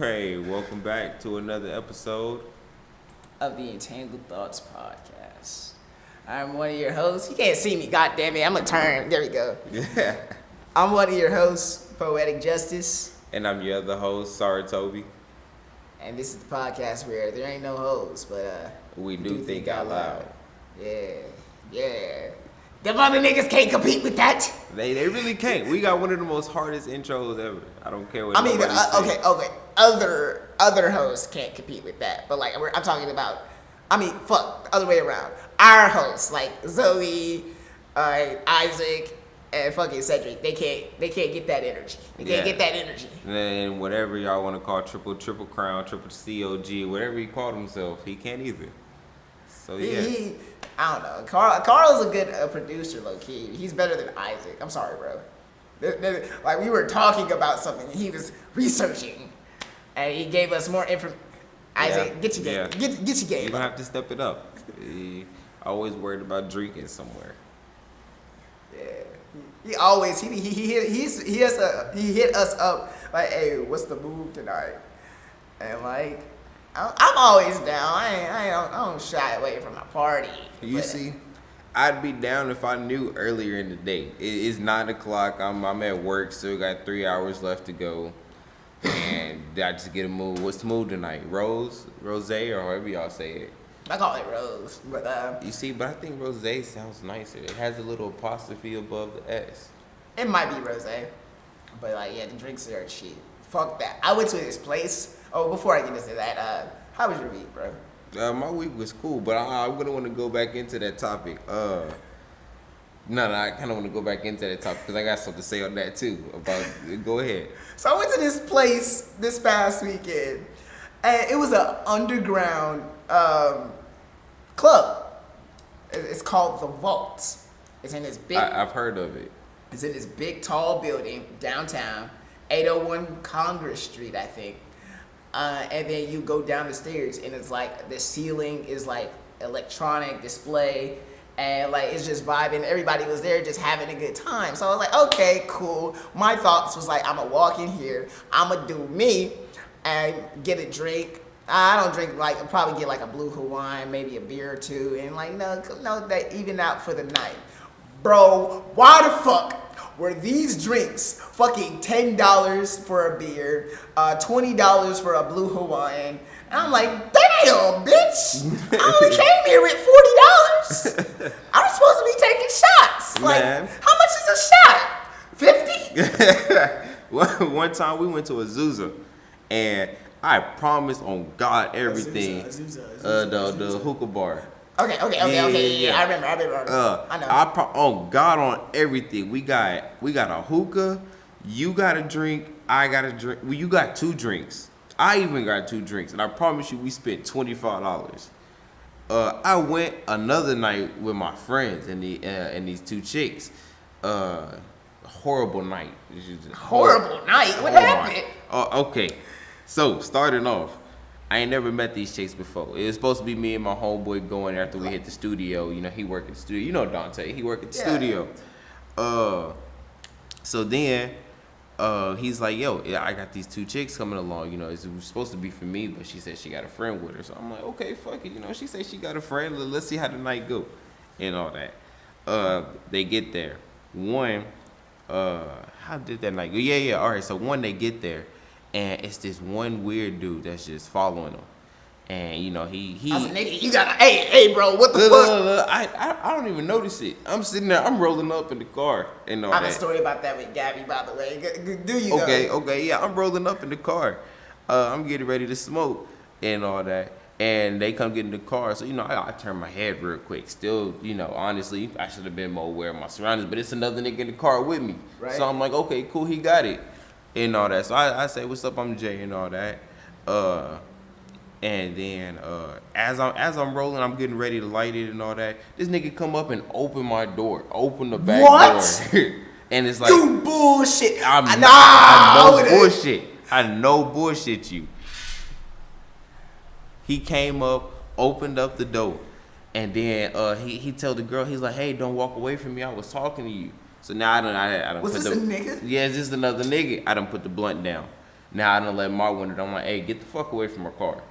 Hey, welcome back to another episode. Of the Entangled Thots podcast. I'm one of your hosts. You can't see me, god damn it. I'm gonna turn. There we go. Yeah. I'm one of your hosts, Poetic Justice. And I'm your other host, Sarutobi. And this is the podcast where there ain't no hosts, but We do think out loud. Yeah. Them other niggas can't compete with that. They really can't. We got one of the most hardest intros ever. I don't care what I mean, nobody say. okay. Other hosts can't compete with that. But like, I'm talking about. I mean, fuck, the other way around. Our hosts, like Zoe, Isaac, and fucking Cedric, they can't get that energy. They can't get that energy. And whatever y'all want to call triple crown, triple COG, whatever he called himself, he can't either. So yeah. I don't know. Carl's a good producer, low key. He's better than Isaac. I'm sorry, bro. Like, we were talking about something, and he was researching, and he gave us more information. Isaac, get your game. Get your game. You're gonna have to step it up. He always worried about drinking somewhere. Yeah. He always he hit us up like, hey, what's the move tonight? And like, I'm always down. I don't shy away from my party. You see, I'd be down if I knew earlier in the day. It's 9 o'clock. I'm at work, still got 3 hours left to go. And I just get a move. What's the move tonight? Rose, or however y'all say it. I call it Rose, but You see, but I think Rose sounds nicer. It has a little apostrophe above the S. it might be Rose. But like, yeah, the drinks are cheap. Fuck that. I went to this place. Oh, before I get into that, how was your week, bro? My week was cool, but I wouldn't want to go back into that topic. No, I kind of want to go back into that topic because I got something to say on that too. Go ahead. So I went to this place this past weekend, and it was an underground club. It's called The Vault. It's in this big. I've heard of it. It's in this big, tall building downtown, 801 Congress Street, I think. And then you go down the stairs, and it's like the ceiling is like electronic display, and like it's just vibing. Everybody was there just having a good time. So I was like, okay, cool. My thoughts was like, I'm gonna walk in here, I'm gonna do me, and get a drink. I don't drink, like, I'll probably get like a blue Hawaiian, maybe a beer or two, and like no, that even out for the night. Bro, why the fuck were these drinks fucking $10 for a beer, $20 for a blue Hawaiian? And I'm like, damn, bitch! I only came here with $40. I'm supposed to be taking shots. Like, Man. how much is a shot? 50? One time we went to Azusa, and I promised on God everything. Azusa. The hookah bar. Okay. Yeah. I remember. I know. On God on everything. We got a hookah. You got a drink. I got a drink. Well, you got 2 drinks. I even got 2 drinks, and I promise you, we spent $25. I went another night with my friends and these 2 chicks. Horrible night. Horrible night. What happened? Okay. So starting off, I ain't never met these chicks before. It was supposed to be me and my homeboy going after we hit the studio. You know, he worked at the studio. You know Dante. He worked at the studio. So then he's like, yo, I got these 2 chicks coming along. You know, it was supposed to be for me, but she said she got a friend with her. So I'm like, okay, fuck it. You know, she said she got a friend. Let's see how the night go and all that. They get there. One, how did that night go? Yeah. All right, so one, they get there. And it's this one weird dude that's just following them. And, you know, he I was like, nigga, you gotta, hey, bro, what the fuck? Look, I don't even notice it. I'm sitting there, I'm rolling up in the car and all I have that. a story about that with Gabby, by the way. Do you Okay, yeah, I'm rolling up in the car. I'm getting ready to smoke and all that. And they come get in the car. So, you know, I turn my head real quick. Still, you know, honestly, I should have been more aware of my surroundings. But it's another nigga in the car with me. Right. So I'm like, okay, cool, he got it. And all that. So I say, what's up, I'm Jay and all that. And then as I'm rolling, I'm getting ready to light it and all that. This nigga come up and open my door. Open the back door. And it's like, you bullshit. I know bullshit you. He came up, opened up the door. And then he told the girl, he's like, hey, don't walk away from me. I was talking to you. So now I don't. Was this a nigga? Yeah, it's just another nigga. I done put the blunt down. Now I done let my window. I'm like, hey, get the fuck away from her car.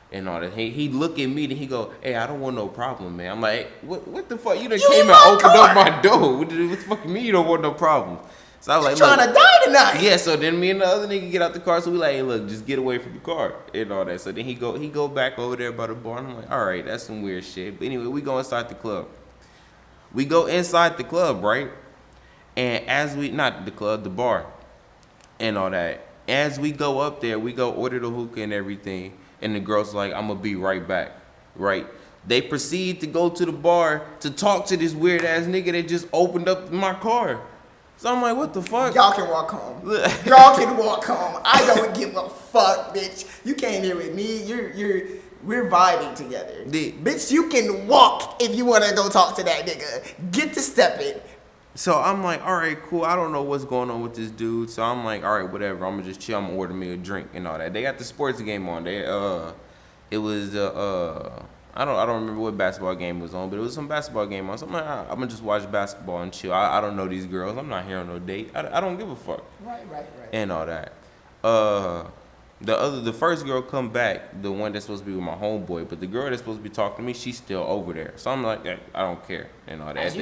And all that. He look at me and he go, hey, I don't want no problem, man. I'm like, hey, what the fuck? You done came and opened up my door. What the fuck you mean you don't want no problem? So I was like, trying to die tonight. Yeah, so then me and the other nigga get out the car. So we like, hey, look, just get away from the car and all that. So then he go back over there by the bar. And I'm like, all right, that's some weird shit. But anyway, we go inside the club. We go inside the club, right? And as we, not the club, the bar and all that. As we go up there, we go order the hookah and everything. And the girl's like, I'm going to be right back, right? They proceed to go to the bar to talk to this weird ass nigga that just opened up my car. So I'm like, what the fuck? Y'all can walk home. Y'all can walk home. I don't give a fuck, bitch. You came here with me. We're vibing together. Bitch, you can walk if you want to go talk to that nigga. Get to stepping. So I'm like, all right, cool. I don't know what's going on with this dude. So I'm like, all right, whatever. I'm gonna just chill. I'm gonna order me a drink and all that. They got the sports game on. It was I don't remember what basketball game was on, but it was some basketball game on. So I'm like, I'm gonna just watch basketball and chill. I don't know these girls. I'm not here on no date. I don't give a fuck. Right. And all that. The first girl come back, the one that's supposed to be with my homeboy, but the girl that's supposed to be talking to me, she's still over there. So I'm like, I don't care and all that.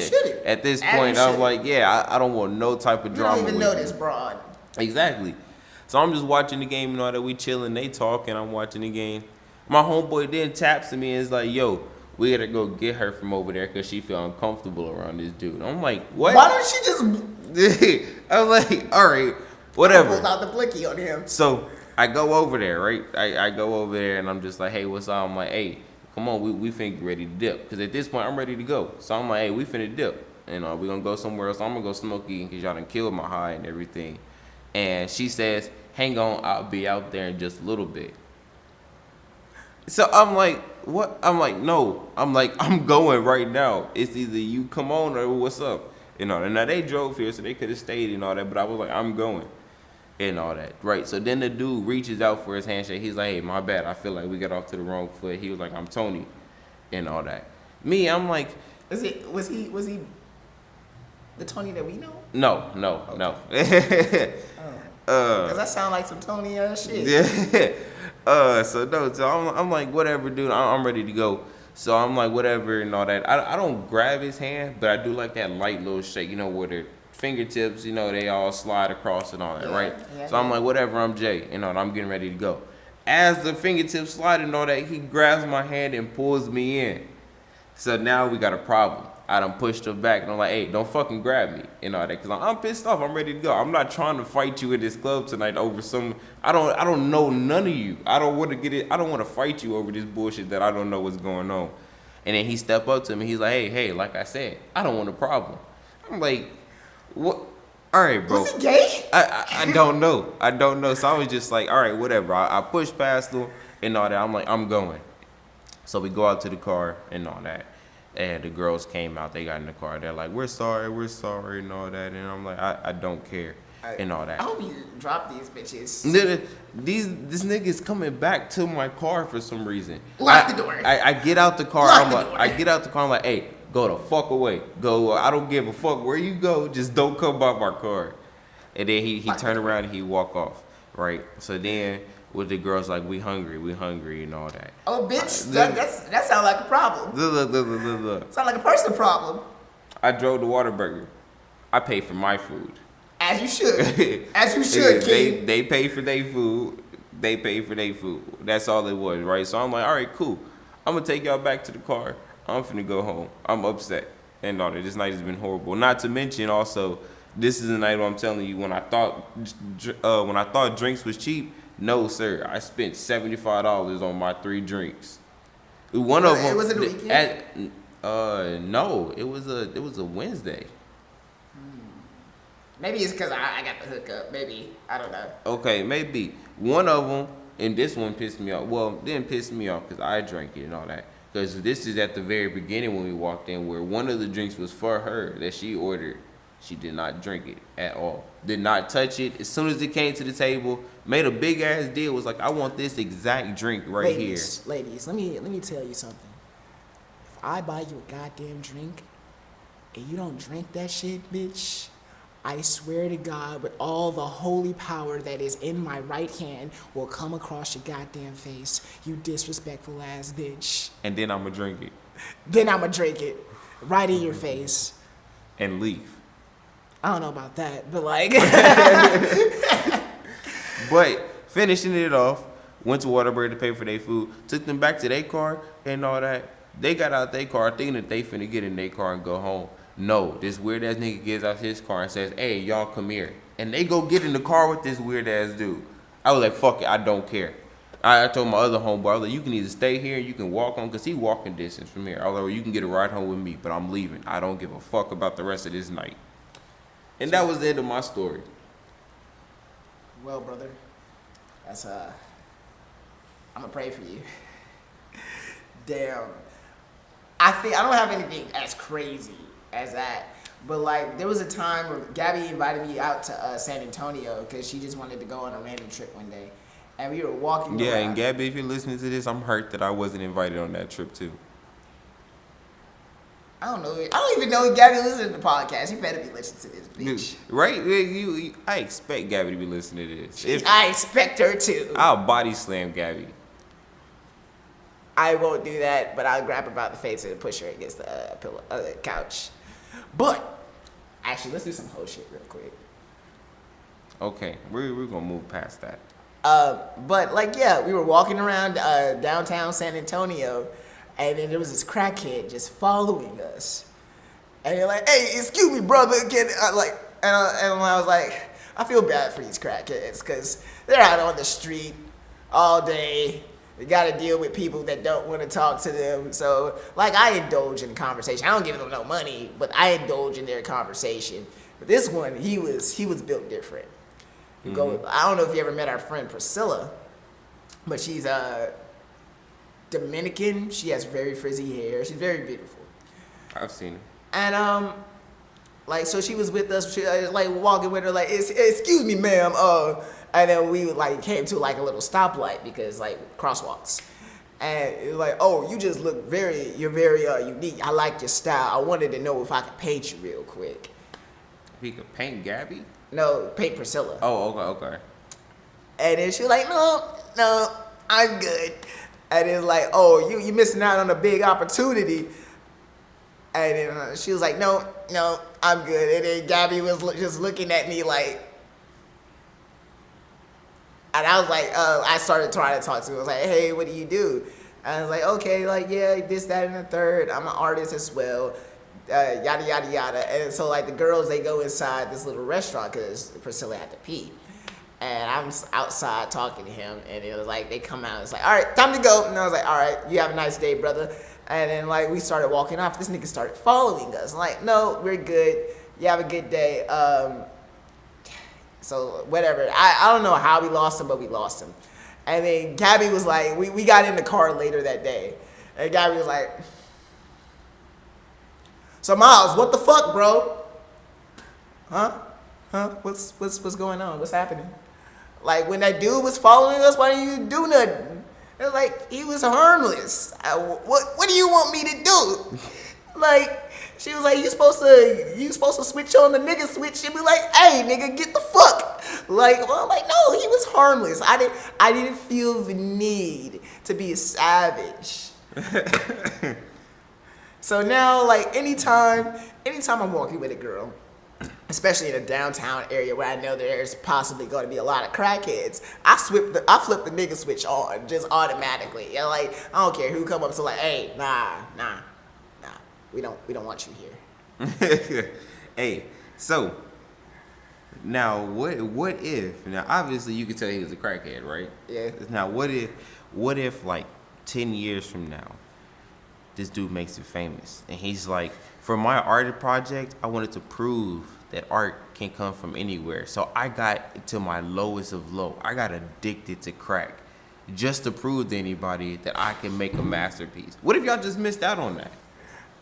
At this point, I'm like, I don't want no type of drama. You don't even know this broad. Exactly. So I'm just watching the game and all that. We chilling, they talking. I'm watching the game. My homeboy then taps to me and is like, yo, we gotta go get her from over there because she feel uncomfortable around this dude. I'm like, what? Why don't she just... I was like, all right, whatever. I pulled out the blicky on him. So I go over there, right? I go over there and I'm just like, hey, what's up? I'm like, hey, come on, we finna get ready to dip. Because at this point, I'm ready to go. So I'm like, hey, we finna dip. And we gonna go somewhere else. I'm gonna go smoke again because y'all done killed my high and everything. And she says, hang on, I'll be out there in just a little bit. So I'm like, what? I'm like, no. I'm like, I'm going right now. It's either you come on or what's up. And now they drove here, so they could have stayed and all that. But I was like, I'm going. And all that, right? So then the dude reaches out for his handshake. He's like, hey, my bad. I feel like we got off to the wrong foot. He was like, I'm Tony. And all that. Me, I'm like. Was he the Tony that we know? No. Does that sound like some Tony shit? Yeah. So I'm like, whatever, dude. I'm ready to go. So I'm like, whatever and all that. I don't grab his hand, but I do like that light little shake, where the fingertips, they all slide across and all that, right? Yeah, so I'm like, whatever, I'm Jay, and I'm getting ready to go. As the fingertips slide and all that, he grabs my hand and pulls me in. So now we got a problem. I done pushed her back, and I'm like, hey, don't fucking grab me and all that, because I'm pissed off. I'm ready to go. I'm not trying to fight you in this club tonight over some, I don't know none of you. I don't want to fight you over this bullshit that I don't know what's going on. And then he stepped up to me. He's like, hey, like I said, I don't want a problem. I'm like, what? All right, bro. Was he gay? I don't know. So I was just like, all right, whatever. I pushed past him and all that. I'm like, I'm going. So we go out to the car and all that. And the girls came out. They got in the car. They're like, we're sorry and all that. And I'm like, I don't care and all that. I hope you drop these bitches. This nigga's coming back to my car for some reason. Lock the door. I get out the car. I get out the car. I'm like, hey, go the fuck away. Go. I don't give a fuck where you go. Just don't come by my car. And then he turned around and he walk off. Right. So then with the girls like, we hungry and all that. Oh, bitch, that sound like a problem. Look. Sound like a personal problem. I drove to Whataburger. I paid for my food. As you should. As you should, kid. They pay for their food. That's all it was, right? So I'm like, all right, cool. I'm going to take y'all back to the car. I'm finna go home. I'm upset. And all that. This night has been horrible. Not to mention also, this is the night where I'm telling you, when I thought drinks was cheap, no, sir. I spent $75 on my 3 drinks. One of them. Was it a weekend? No. It was a Wednesday. Maybe it's because I got the hookup. Maybe. I don't know. Okay, maybe. One of them, and this one pissed me off. Well, didn't piss me off because I drank it and all that. Because this is at the very beginning when we walked in, where one of the drinks was for her that she ordered. She did not drink it at all. Did not touch it. As soon as it came to the table, made a big ass deal. Was like, I want this exact drink right here. Ladies, let me tell you something. If I buy you a goddamn drink and you don't drink that shit, bitch, I swear to God, with all the holy power that is in my right hand, will come across your goddamn face, you disrespectful ass bitch. And then I'm gonna drink it. Then I'ma drink it right in your face. And leave. I don't know about that, but like. But finishing it off, went to Waterbury to pay for their food, took them back to their car and all that. They got out their car thinking that they finna get in their car and go home. No, this weird ass nigga gets out his car and says, hey, y'all come here. And they go get in the car with this weird ass dude. I was like, fuck it, I don't care. I told my other homeboy, I was like, you can either stay here and you can walk home, because he walking distance from here. I was like, well, you can get a ride home with me, but I'm leaving. I don't give a fuck about the rest of this night. And that was the end of my story. Well, brother, that's I'm gonna pray for you. Damn. I think I don't have anything as crazy as that, but like there was a time where Gabby invited me out to San Antonio because she just wanted to go on a random trip one day, and we were walking. Yeah, around. and Gabby, if you're listening to this, I'm hurt that I wasn't invited on that trip too. I don't know. I don't even know if Gabby listens to the podcast. You better be listening to this, bitch. Right? I expect Gabby to be listening to this. I expect her to. I'll body slam Gabby. I won't do that, but I'll grab her by the face and push her against the pillow, couch. But actually, let's do some whole shit real quick. Okay, we're gonna move past that. But like, yeah, we were walking around downtown San Antonio, and then there was this crackhead just following us. And you're like, hey, excuse me, brother. And I was like, I feel bad for these crackheads because they're out on the street all day. They got to deal with people that don't want to talk to them. So, like, I indulge in conversation. I don't give them no money, but I indulge in their conversation. But this one, he was built different. Mm-hmm. I don't know if you ever met our friend Priscilla, but she's Dominican. She has very frizzy hair. She's very beautiful. I've seen her. And like, so she was with us. She like walking with her, like, excuse me, ma'am. And then we like came to like a little stoplight because like crosswalks. And it was like, oh, you just look you're very unique. I like your style. I wanted to know if I could paint you real quick. He could paint Gabby? No, paint Priscilla. Oh, okay. And then she was like, no, I'm good. And it's like, oh, you missing out on a big opportunity. And then she was like, no, I'm good. And then Gabby was just looking at me like, and I was like, I started trying to talk to her. I was like, hey, what do you do? And I was like, okay, like, yeah, this, that, and the third. I'm an artist as well, yada, yada, yada. And so, like, the girls, they go inside this little restaurant because Priscilla had to pee. And I'm outside talking to him, and it was like, they come out, and it's like, all right, time to go. And I was like, all right, you have a nice day, brother. And then, like, we started walking off. This nigga started following us. I'm like, no, we're good. You have a good day. So, whatever. I don't know how we lost him, but we lost him. And then Gabby was like, we got in the car later that day. And Gabby was like, so, Miles, what the fuck, bro? Huh? What's going on? What's happening? Like, when that dude was following us, why didn't you do nothing? It was like, he was harmless. What do you want me to do? Like, she was like, you supposed to switch on the nigga switch. She'd be like, hey, nigga, get the fuck. Like, well, I'm like, no, he was harmless. I didn't feel the need to be a savage. So now, like, anytime I'm walking with a girl, especially in a downtown area where I know there's possibly going to be a lot of crackheads, I flip the nigga switch on just automatically. And like, I don't care who come up to like, hey, nah, we don't want you here. Hey, so now what if, now obviously you can tell he was a crackhead, right? Yeah. Now what if like 10 years from now, this dude makes it famous and he's like, for my art project, I wanted to prove that art can come from anywhere. So I got to my lowest of low. I got addicted to crack just to prove to anybody that I can make a masterpiece. What if y'all just missed out on that?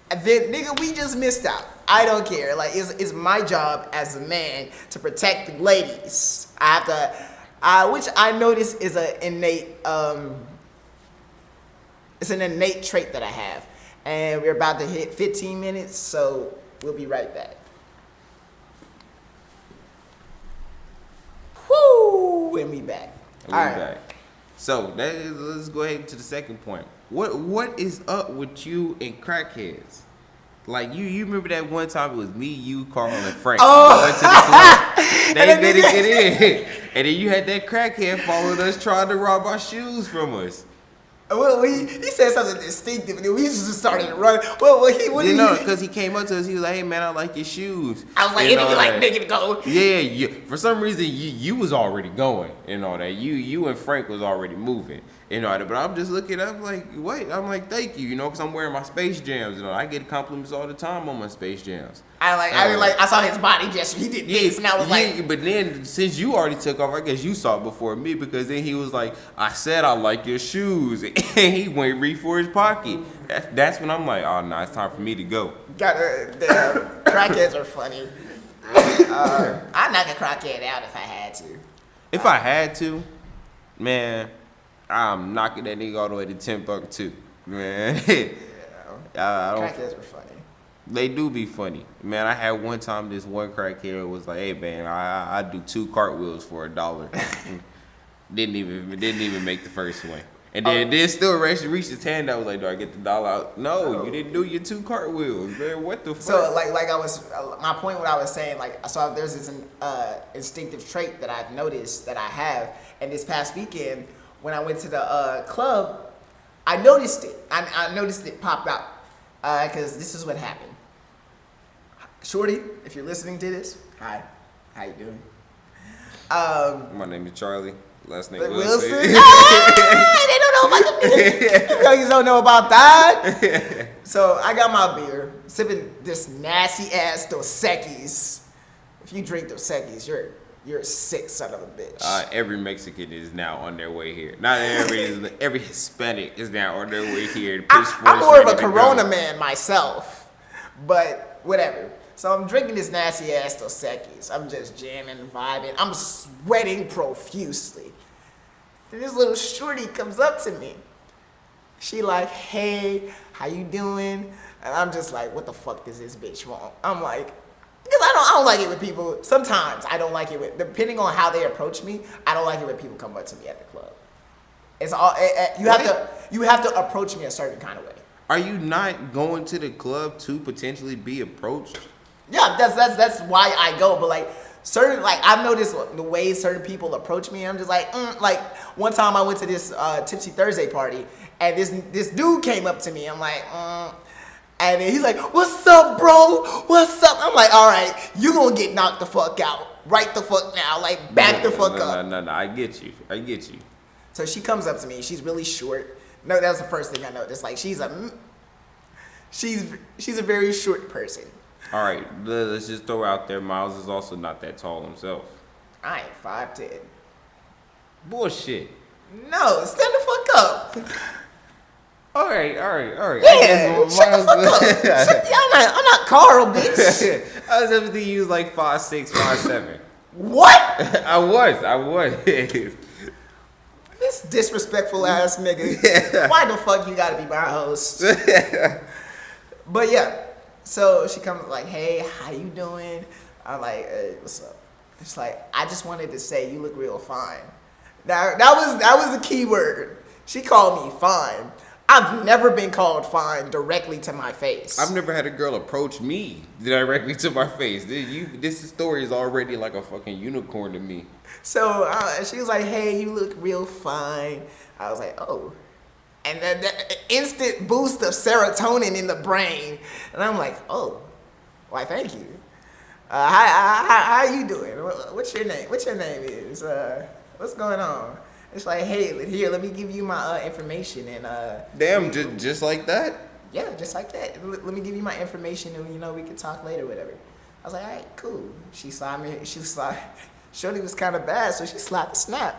Then, nigga, we just missed out. I don't care. Like, it's my job as a man to protect the ladies. I have to, which I notice is it's an innate trait that I have. And we're about to hit 15 minutes, so we'll be right back. Ooh, and we back. And we back. So let's go ahead to the second point. What is up with you and crackheads? Like you remember that one time it was me, you, Carl, and Frank going to the club. They didn't get in, and then you had that crackhead following us trying to rob our shoes from us. Well, he said something distinctive, and then we just started running. Well, because he came up to us, he was like, "Hey man, I like your shoes." I was like, "Nigga, go." Yeah. For some reason, you was already going and all that. You and Frank was already moving and all that. But I'm just looking up like, wait. I'm like, thank you, because I'm wearing my Space Jams. I get compliments all the time on my Space Jams. I saw his body gesture. He did this, and I was like. But then since you already took off, I guess you saw it before me because then he was like, "I said I like your shoes," and he went reach for his pocket. That's when I'm like, "Oh no, it's time for me to go." Crackheads are funny. I'd knock a crackhead out if I had to. If I had to, man, I'm knocking that nigga all the way to Timbuktu, man. Crackheads are funny. They do be funny, man. I had one time this one crackhead was like, "Hey man, I do 2 cartwheels for $1." didn't even make the first one, and then still reached his hand. I was like, "Do I get the dollar out?" No, you didn't do your 2 cartwheels, man. What the fuck? So like I was my point. What I was saying, like, so there's this instinctive trait that I've noticed that I have, and this past weekend when I went to the club, I noticed it. I noticed it pop out because this is what happened. Shorty, if you're listening to this, hi, how you doing? My name is Charlie. Last name Wilson. They don't know about the beer. You don't know about that. So I got my beer, sipping this nasty ass Dos Equis. If you drink Dos Equis, you're a sick son of a bitch. Every Mexican is now on their way here. Not every Hispanic is now on their way here. I'm more of a Corona man myself, but whatever. So I'm drinking this nasty ass Dos Equis. I'm just jamming and vibing. I'm sweating profusely. Then this little shorty comes up to me. She like, "Hey, how you doing?" And I'm just like, "What the fuck does this bitch want?" I'm like, because I don't like it when people. Sometimes I don't like it with, depending on how they approach me. I don't like it when people come up to me at the club. It's all you have to approach me a certain kind of way. Are you not going to the club to potentially be approached? Yeah, that's why I go. But like I've noticed the way certain people approach me. I'm just like, like one time I went to this Tipsy Thursday party, and this dude came up to me. I'm like, and then he's like, "What's up, bro? What's up?" I'm like, "All right, you gonna get knocked the fuck out right the fuck now. Like back the fuck up." No. I get you. So she comes up to me. She's really short. No, that was the first thing I noticed. Like she's a very short person. All right, let's just throw out there. Miles is also not that tall himself. I ain't 5'10". Bullshit. No, stand the fuck up. All right. Yeah, shut the fuck up. I'm not Carl, bitch. I was thinking you was like 5'6", 5'7". What? I was. This disrespectful ass nigga. Why the fuck you gotta be my host? But yeah. So she comes like, "Hey, how you doing?" I'm like, "Hey, what's up?" It's like, "I just wanted to say you look real fine." Now that was the key word. She called me fine. I've never been called fine directly to my face. I've never had a girl approach me directly to my face. This story is already like a fucking unicorn to me. So she was like, "Hey, you look real fine." I was like, "Oh." And then the instant boost of serotonin in the brain. And I'm like, "Oh, why, thank you. How you doing? What's your name? What's your name is? What's going on?" It's like, "Hey, here, let me give you my information." And damn, just like that? Yeah, just like that. Let me give you my information and, we can talk later, whatever. I was like, "All right, cool." She slid me. Shorty was kind of bad, so she slapped the snap.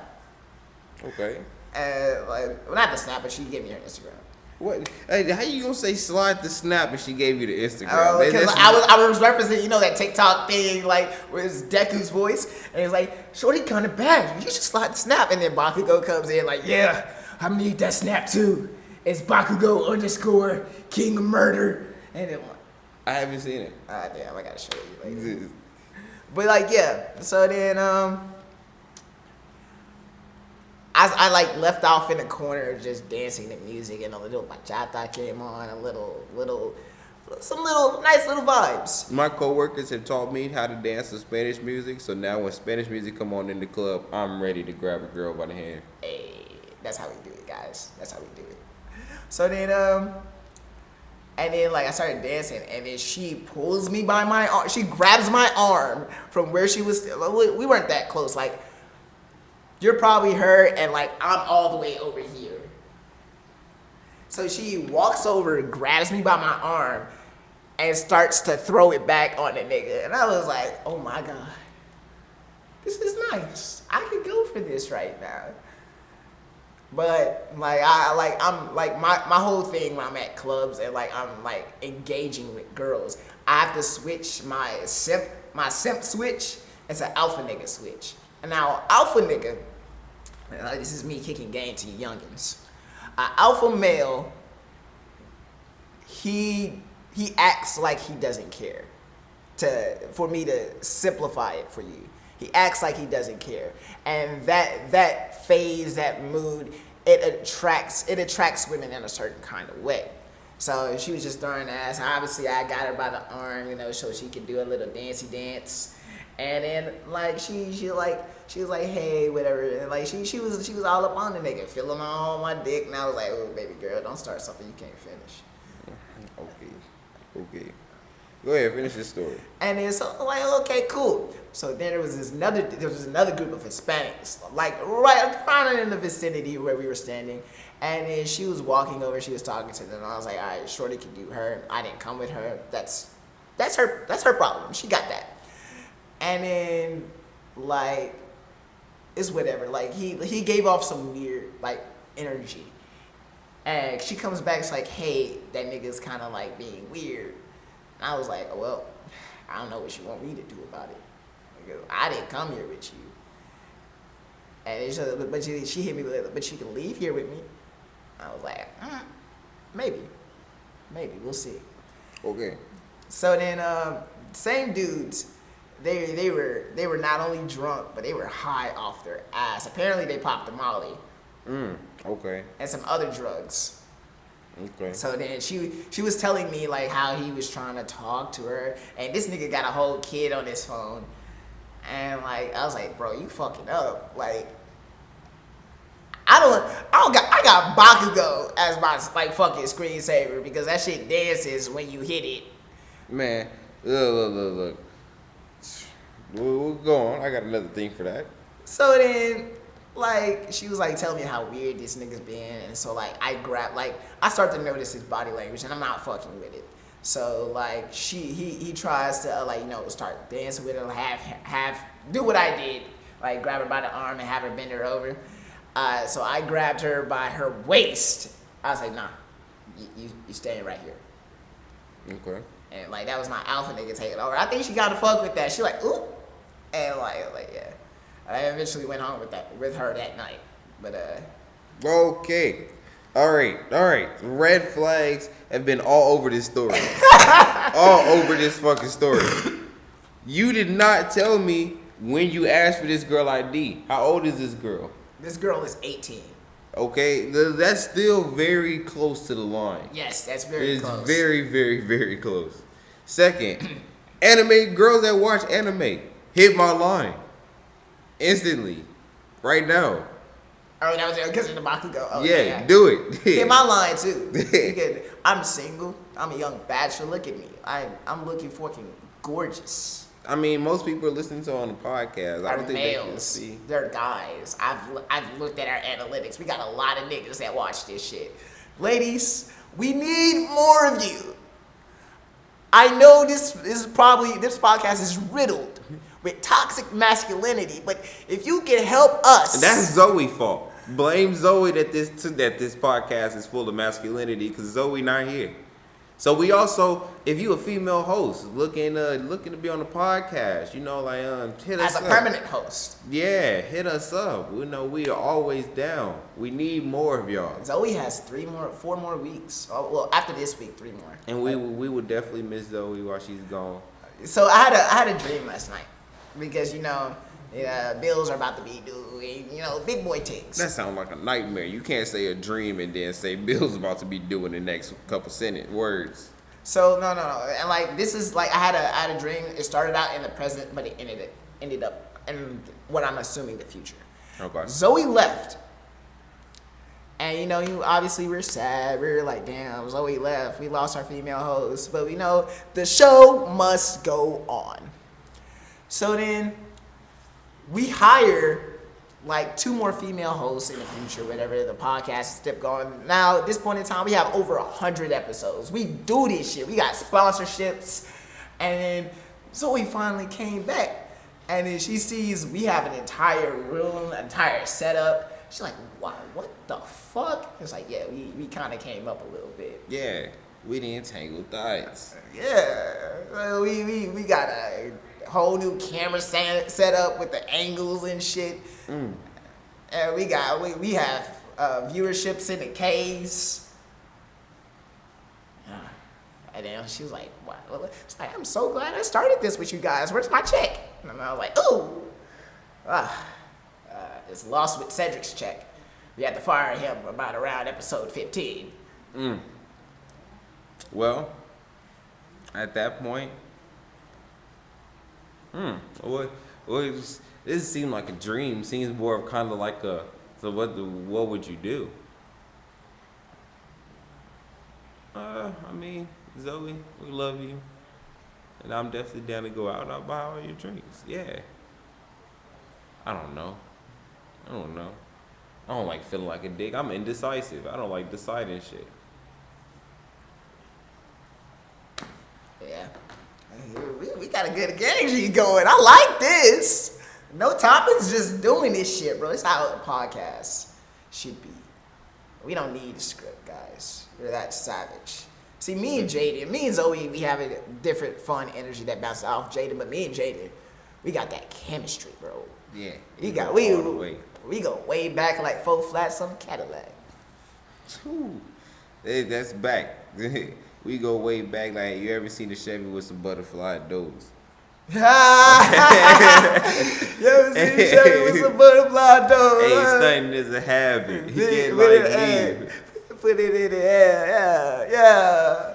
Okay. Not the snap, but she gave me her Instagram. What? Hey, how you gonna say slide the snap and she gave you the Instagram? Because I was referencing, that TikTok thing, like where it's Deku's voice, and it's like, "Shorty kind of bad. You should slide the snap." And then Bakugo comes in like, "Yeah, I need that snap too. It's Bakugo _ King of Murder." And then I haven't seen it. Damn, I gotta show you. But yeah, so then I like left off in the corner just dancing to music, and a little bachata came on, some nice little vibes. My coworkers have taught me how to dance to Spanish music, so now when Spanish music come on in the club, I'm ready to grab a girl by the hand. Hey, that's how we do it, guys. That's how we do it. So then, and then like I started dancing, and then she pulls me by my arm. She grabs my arm from where she was. We weren't that close. Like, you're probably her, and like I'm all the way over here. So she walks over, grabs me by my arm, and starts to throw it back on the nigga. And I was like, oh my God, this is nice. I could go for this right now. But like I'm like my whole thing when I'm at clubs and like I'm like engaging with girls, I have to switch my simp switch into alpha nigga switch. And now alpha nigga, this is me kicking game to you youngins. Alpha male, he acts like he doesn't care. For me to simplify it for you, he acts like he doesn't care, and that phase, that mood, it attracts women in a certain kind of way. So she was just throwing ass. Obviously, I got her by the arm, so she could do a little dancey dance. And then like she was like, hey, whatever, and like she was all up on the nigga, feeling on my dick, and I was like, oh baby girl, don't start something you can't finish. Okay. Go ahead, finish this story. And then so like, okay, cool. So then there was another group of Hispanics, like right around in the vicinity where we were standing. And then she was walking over, she was talking to them, and I was like, all right, shorty can do her. I didn't come with her. That's her problem. She got that. And then, like, it's whatever. Like, he gave off some weird, like, energy. And she comes back, it's like, hey, that nigga's kind of, like, being weird. And I was like, oh, well, I don't know what you want me to do about it. Because I didn't come here with you. And but she hit me with, but you can leave here with me. I was like, maybe. We'll see. Okay. So then, same dudes. They were not only drunk, but they were high off their ass. Apparently, they popped a Molly. Okay. And some other drugs. Okay. So then she was telling me like how he was trying to talk to her, and this nigga got a whole kid on his phone, and like I was like, bro, you fucking up. Like I got Bakugo as my like fucking screensaver because that shit dances when you hit it. Man, look. We'll go on. I got another thing for that. So then, like, she was like telling me how weird this nigga's been, and so like I start to notice his body language, and I'm not fucking with it. So like he tries to start dancing with her, have do what I did, like grab her by the arm and have her bend her over. So I grabbed her by her waist. I was like, nah, you staying right here. Okay. And like that was my alpha nigga taking over. I think she got to fuck with that. She like, ooh. And like yeah, I eventually went home with her that night. But Okay. All right. Red flags have been all over this story. All over this fucking story. You did not tell me when you asked for this girl ID. How old is this girl? This girl is 18. Okay, that's still very close to the line. Yes, that's very close. It's very, very, very close. Second, anime girls that watch anime, hit my line instantly, right now. Oh, that was because of the Bakugo. Oh, yeah, do it. Hit my line too. I'm single. I'm a young bachelor. Look at me. I'm looking fucking gorgeous. I mean, most people are listening to on the podcast. I don't think males. They can see. They're guys. I've looked at our analytics. We got a lot of niggas that watch this shit. Ladies, we need more of you. I know this podcast is riddled with toxic masculinity, but if you can help us, and that's Zoe's fault. Blame Zoe that this podcast is full of masculinity because Zoe not here. So we also, if you a female host looking to be on the podcast, hit us up. As a permanent host. Yeah, hit us up. We are always down. We need more of y'all. Zoe has 4 more weeks. Oh, well, after this week, 3 more. And we would definitely miss Zoe while she's gone. So I had a dream last night because Yeah, bills are about to be due. Big boy things. That sounds like a nightmare. You can't say a dream and then say bills about to be due in the next couple sentence words. So no, and like this is like I had a dream. It started out in the present, but it ended up in what I'm assuming the future. Okay. Zoe left, and you obviously we're sad. We're like, damn, Zoe left. We lost our female host, but we know the show must go on. So then we hire like 2 more female hosts in the future, whatever the podcast is still going. Now, at this point in time, we have over 100 episodes. We do this shit. We got sponsorships. And then Zoe finally came back. And then she sees we have an entire room, entire setup. She's like, wow, what the fuck? It's like, yeah, we kind of came up a little bit. Yeah, we the Entangled Thots. Yeah, we got a whole new camera set up with the angles and shit. And we have viewerships in the K's. And then she was like, "What?" It's like, I'm so glad I started this with you guys. Where's my check? And I was like, "Ooh, it's lost with Cedric's check. We had to fire him around episode 15." Well, at that point, this seemed like a dream. Seems more of kind of like a. So what would you do? I mean, Zoe, we love you, and I'm definitely down to go out and I'll buy all your drinks. Yeah. I don't know. I don't like feeling like a dick. I'm indecisive. I don't like deciding shit. Yeah. We got a good energy going. I like this. No topics, just doing this shit, bro. It's how a podcast should be. We don't need a script, guys. We're that savage. See, me and Zoe, we have a different fun energy that bounces off Jaden, but me and Jaden, we got that chemistry, bro. Yeah. We go way back like 4 flats on Cadillac. Ooh, that's back. We go way back. Like, you ever seen a Chevy with some butterfly doors? You ever seen a Chevy with some butterfly doors? Hey, stunting is a habit. He get like me. Put it in the air, yeah.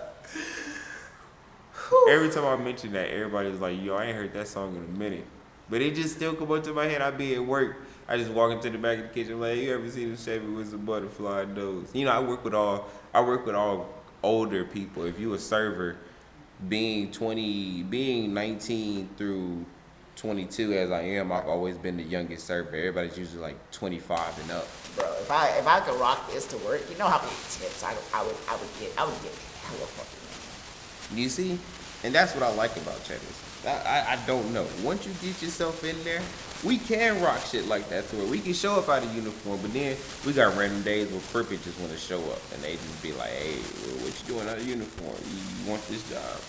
Every time I mention that, everybody was like, yo, I ain't heard that song in a minute. But it just still come up to my head. I be at work. I just walk into the back of the kitchen like, you ever seen a Chevy with some butterfly doors? I work with all older people. If you a server, being 19 through 22 as I am, I've always been the youngest server. Everybody's usually like 25 and up. Bro, if I could rock this to work, you know how many tips I would get hella fucking. You see? And that's what I like about Chevys. I don't know. Once you get yourself in there, we can rock shit like that to where we can show up out of uniform, but then we got random days where Crippet just want to show up and they just be like, hey, what you doing out of uniform? You want this job?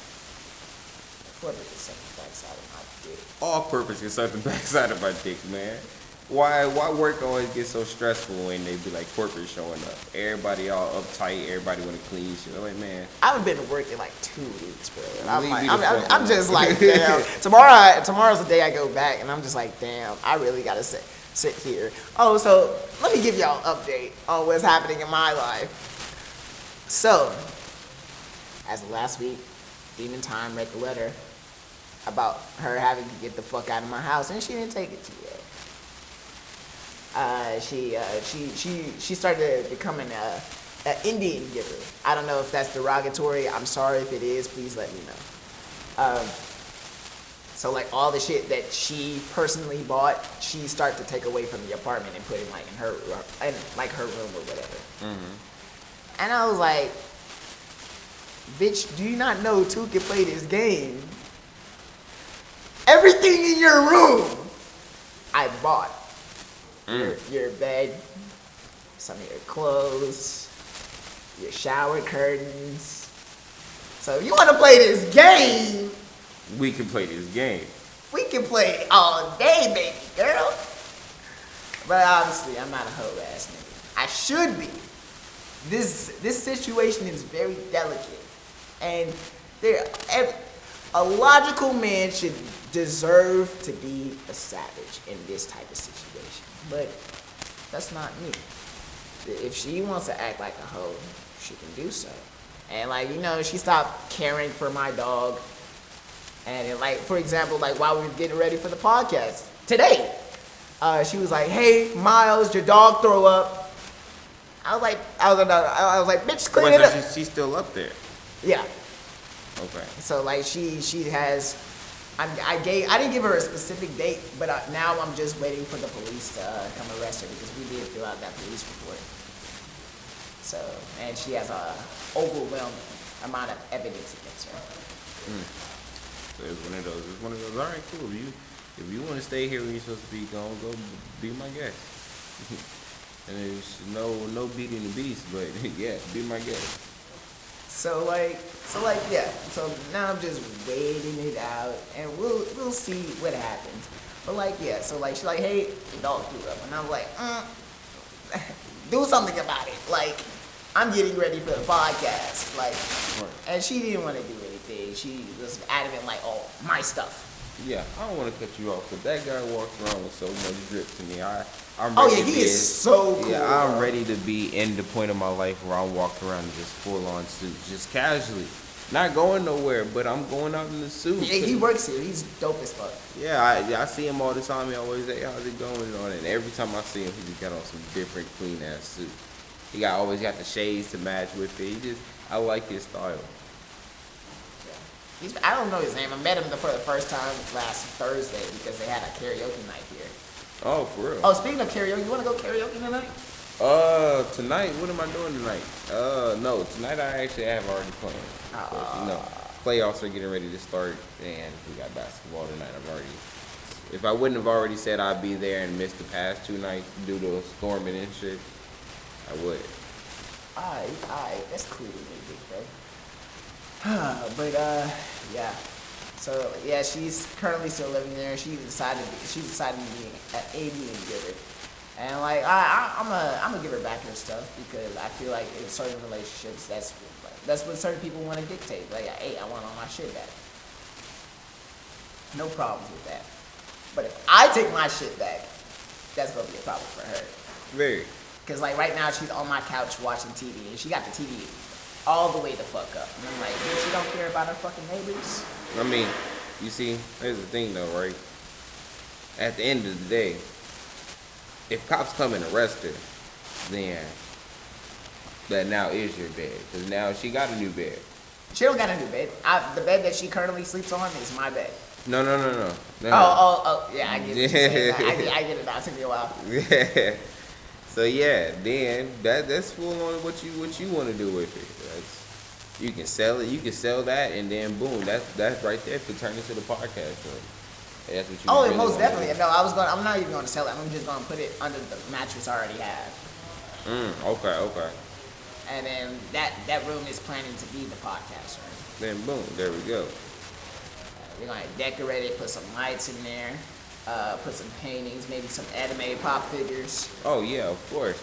Crippet is something backside of my dick. All Crippets is something backside of my dick, man. Why work always gets so stressful when they be like corporate showing up? Everybody all uptight, everybody want to clean shit. I'm like, man. I haven't been to work in like 2 weeks, bro. I'm just like, damn. Tomorrow's the day I go back, and I'm just like, damn, I really gotta sit here. Oh, so let me give y'all an update on what's happening in my life. So, as of last week, Demon Time read the letter about her having to get the fuck out of my house, and she didn't take it to yet. She started becoming an Indian giver. I don't know if that's derogatory. I'm sorry if it is. Please let me know. So like all the shit that she personally bought, she started to take away from the apartment and put it like in her room or whatever. Mm-hmm. And I was like, bitch, do you not know two can play this game? Everything in your room, I bought. Your bed, some of your clothes, your shower curtains. So if you want to play this game, we can play this game. We can play all day, baby girl. But obviously, I'm not a hoe ass nigga. I should be. This situation is very delicate, and A logical man should deserve to be a savage in this type of situation. But that's not me. If she wants to act like a hoe, she can do so. And like, you know, she stopped caring for my dog. And then, like, for example, like while we were getting ready for the podcast today, she was like, "Hey, Miles, your dog throw up." I was like, "Bitch, clean it up." She's still up there. Yeah. Okay. So like she has, I didn't give her a specific date, but now I'm just waiting for the police to come arrest her because we did fill out that police report. So, and she has a overwhelming amount of evidence against her. So it's one of those. All right, cool. If you want to stay here when you're supposed to be gone, go be my guest. And there's no beating the beast, but yeah, be my guest. So yeah. So now I'm just waiting it out, and we'll see what happens. But like, yeah. So like she's like, "Hey, your dog threw up," and I'm like, "Do something about it." Like, I'm getting ready for the podcast. Like, and she didn't want to do anything. She was adamant, like, "Oh, my stuff." Yeah, I don't want to cut you off, but that guy walks around with so much drip to me. I'm Oh ready yeah, to he be is so cool. Yeah, I'm bro. ready to be in the point of my life where I'm walking around in just full on suit, just casually, not going nowhere, but I'm going out in the suit. Yeah, he works here. He's dope as fuck. Yeah, I see him all the time. He always say, "How's it going?" and all that. And every time I see him, he just got on some different clean ass suit. He always got the shades to match with it. I like his style. I don't know his name. I met him for the first time last Thursday because they had a karaoke night here. Oh, for real? Oh, speaking of karaoke, you want to go karaoke tonight? Tonight, what am I doing tonight? No, tonight I actually have already plans. Playoffs are getting ready to start, and we got basketball tonight. If I wouldn't have already said I'd be there and missed the past 2 nights due to storming and shit, I would. Alright, that's cool with me, big bro. But yeah. So yeah, she's currently still living there. She's decided to be an alien giver, and like I'm gonna give her back her stuff because I feel like in certain relationships that's what certain people want to dictate. Like, hey, I want all my shit back. No problems with that. But if I take my shit back, that's gonna be a problem for her. Very. Cause like right now she's on my couch watching TV and she got the TV all the way the fuck up. And I'm like, bitch, she don't care about her fucking neighbors. I mean, you see, here's the thing though, right? At the end of the day, if cops come and arrest her, then that now is your bed. Because now she got a new bed. She don't got a new bed. The bed that she currently sleeps on is my bed. No. Oh, yeah, I get it. I get it now. It took me a while. Yeah. So yeah, then that's full on what you want to do with it. You can sell it. You can sell that, and then boom, that's right there could turn into the podcast. So that's what you. Oh, really most wanna definitely. do. No, I'm not even going to sell it. I'm just going to put it under the mattress I already have. Okay. And then that room is planning to be the podcast room. Then boom, there we go. We're going to decorate it, put some lights in there, put some paintings, maybe some anime pop figures. Oh yeah, of course.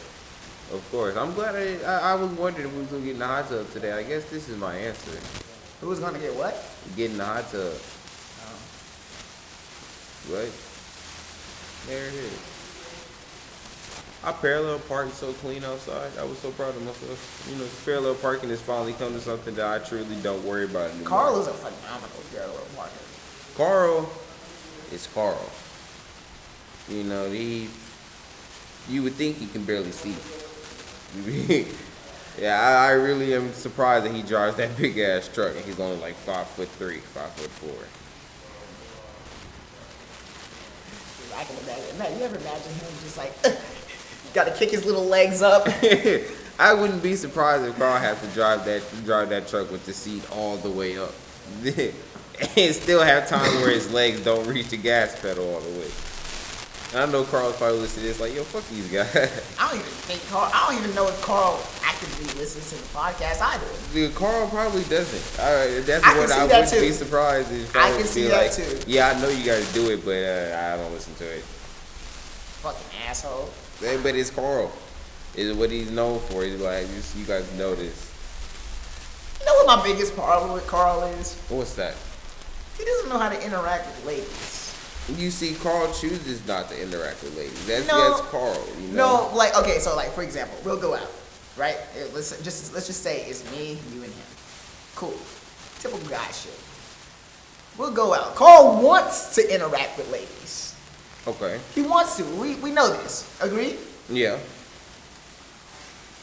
I'm glad I was wondering if we was gonna get in the hot tub today. I guess this is my answer. Who was going to get what? Get in the hot tub. Right? There it is. I parallel parked so clean outside. I was so proud of myself. You know, parallel parking has finally come to something that I truly don't worry about anymore. Carl is a phenomenal parallel parker. Carl is Carl. You know, you would think he can barely see. Yeah, I really am surprised that he drives that big ass truck and he's only like 5'3", 5'4". I can imagine. Man, you ever imagine him just like, gotta kick his little legs up? I wouldn't be surprised if Carl has to drive that truck with the seat all the way up. And still have time where his legs don't reach the gas pedal all the way. And I know Carl's probably listening to this like, yo, fuck these guys. I don't even know if Carl actively listens to the podcast either. Dude, Carl probably doesn't. That's I what can see I that wouldn't be too. surprised if I Carl can would see be that like, too. yeah, I know you gotta do it, but I don't listen to it. Fucking asshole. But it's Carl. It's what he's known for. He's like, you guys know this. You know what my biggest problem with Carl is? What's that? He doesn't know how to interact with ladies. You see, Carl chooses not to interact with ladies. That's Carl. You know? No, like okay, so like for example, we'll go out, right? Let's just say it's me, you, and him. Cool, typical guy shit. We'll go out. Carl wants to interact with ladies. Okay. He wants to. We know this. Agree? Yeah.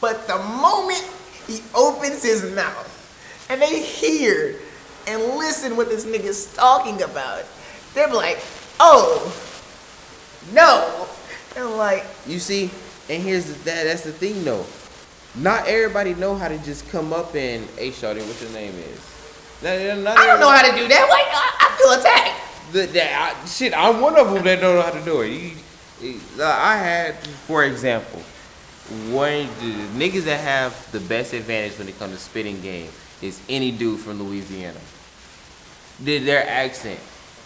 But the moment he opens his mouth and they hear and listen what this nigga's talking about, they're like, oh, no. And like, you see, and that's the thing though. Not everybody know how to just come up and, hey shorty, what your name is? I don't know how to do that. Like, I feel attacked. Shit, I'm one of them that don't know how to do it. I had, for example, one the niggas that have the best advantage when it comes to spitting game is any dude from Louisiana. Their accent.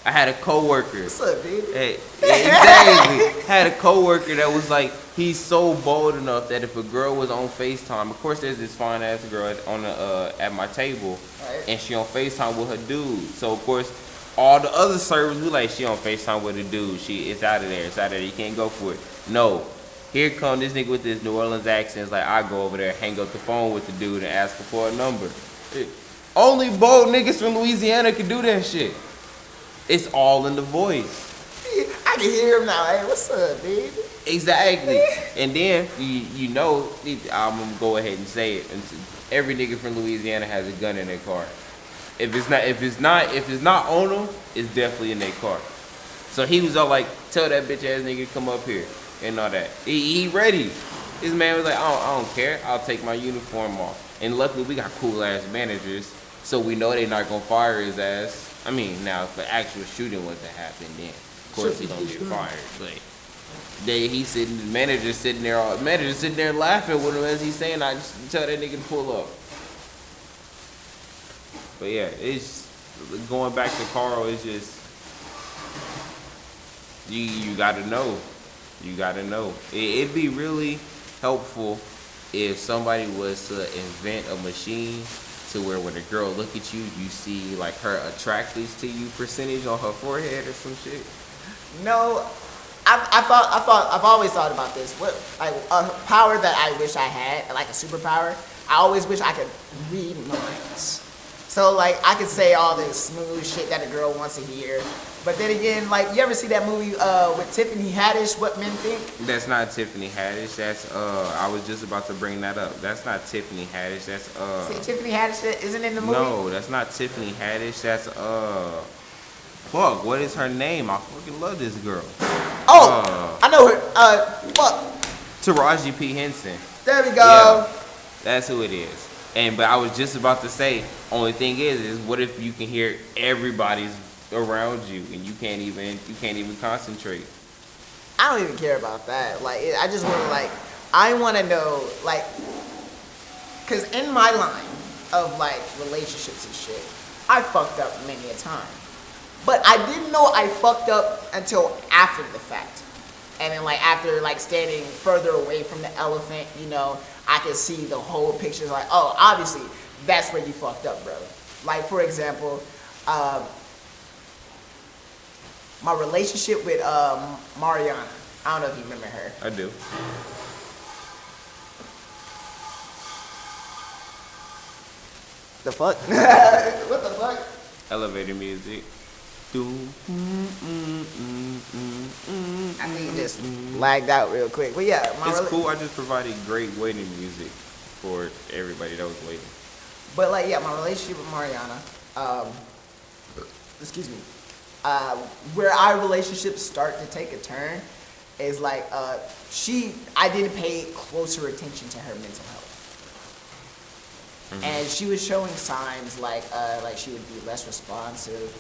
I had a coworker. What's up, dude? Exactly. Had a coworker that was like, he's so bold enough that if a girl was on FaceTime, of course there's this fine ass girl at my table, right, and she on FaceTime with her dude. So of course all the other servers we like, she on FaceTime with a dude. It's out of there. It's out of there. You can't go for it. No. Here come this nigga with this New Orleans accent. It's like, I go over there, hang up the phone with the dude and ask him for a number. Only bold niggas from Louisiana can do that shit. It's all in the voice. I can hear him now. Hey, what's up, dude? Exactly. And then you know, I'm gonna go ahead and say it. Every nigga from Louisiana has a gun in their car. If it's not on them, it's definitely in their car. So he was all like, tell that bitch ass nigga to come up here and all that. He ready. This man was like, I don't care. I'll take my uniform off. And luckily we got cool ass managers, so we know they're not gonna fire his ass. I mean, now if the actual shooting was to happen, then of course he gonna get fired. But the manager sitting there laughing with him as he's saying, I just tell that nigga to pull up. But yeah, it's going back to Carl. It's just you gotta know. You gotta know. It'd be really helpful if somebody was to invent a machine to where when a girl look at you, you see like her attractiveness to you percentage on her forehead or some shit. No, I've always thought about this. What, like a power that I wish I had, like a superpower. I always wish I could read minds. So like I could say all this smooth shit that a girl wants to hear. But then again, like, you ever see that movie with Tiffany Haddish, What Men Think? That's not Tiffany Haddish. That's I was just about to bring that up. That's not Tiffany Haddish. That's See, Tiffany Haddish isn't in the movie? No, that's not Tiffany Haddish. That's fuck, what is her name? I fucking love this girl. Oh, I know her. Fuck. Taraji P. Henson. There we go. Yeah, that's who it is. But I was just about to say, only thing is what if you can hear everybody's around you and you can't even concentrate? I don't even care about that. Like, I just want to I want to know, like, because in my line of like relationships and shit, I fucked up many a time, but I didn't know I fucked up until after the fact. And then like after like standing further away from the elephant, you know, I could see the whole picture. Like, oh, obviously that's where you fucked up, bro. Like, for example, my relationship with Mariana. I don't know if you remember her. I do. The fuck? What the fuck? Elevator music. I think it just lagged out real quick. But yeah, it's cool. I just provided great waiting music for everybody that was waiting. But like, yeah, my relationship with Mariana, excuse me, where our relationships start to take a turn is like I didn't pay closer attention to her mental health. Mm-hmm. And she was showing signs like she would be less responsive,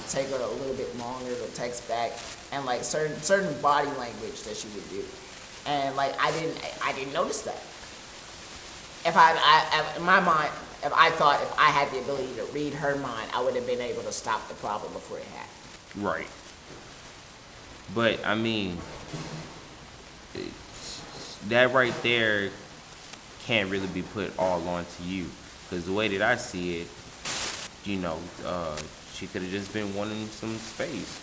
take her a little bit longer to text back, and like certain body language that she would do. And like I didn't notice that. If in my mind, if I thought if I had the ability to read her mind, I would have been able to stop the problem before it happened. Right. But I mean, that right there can't really be put all onto you, because the way that I see it, you know, she could have just been wanting some space.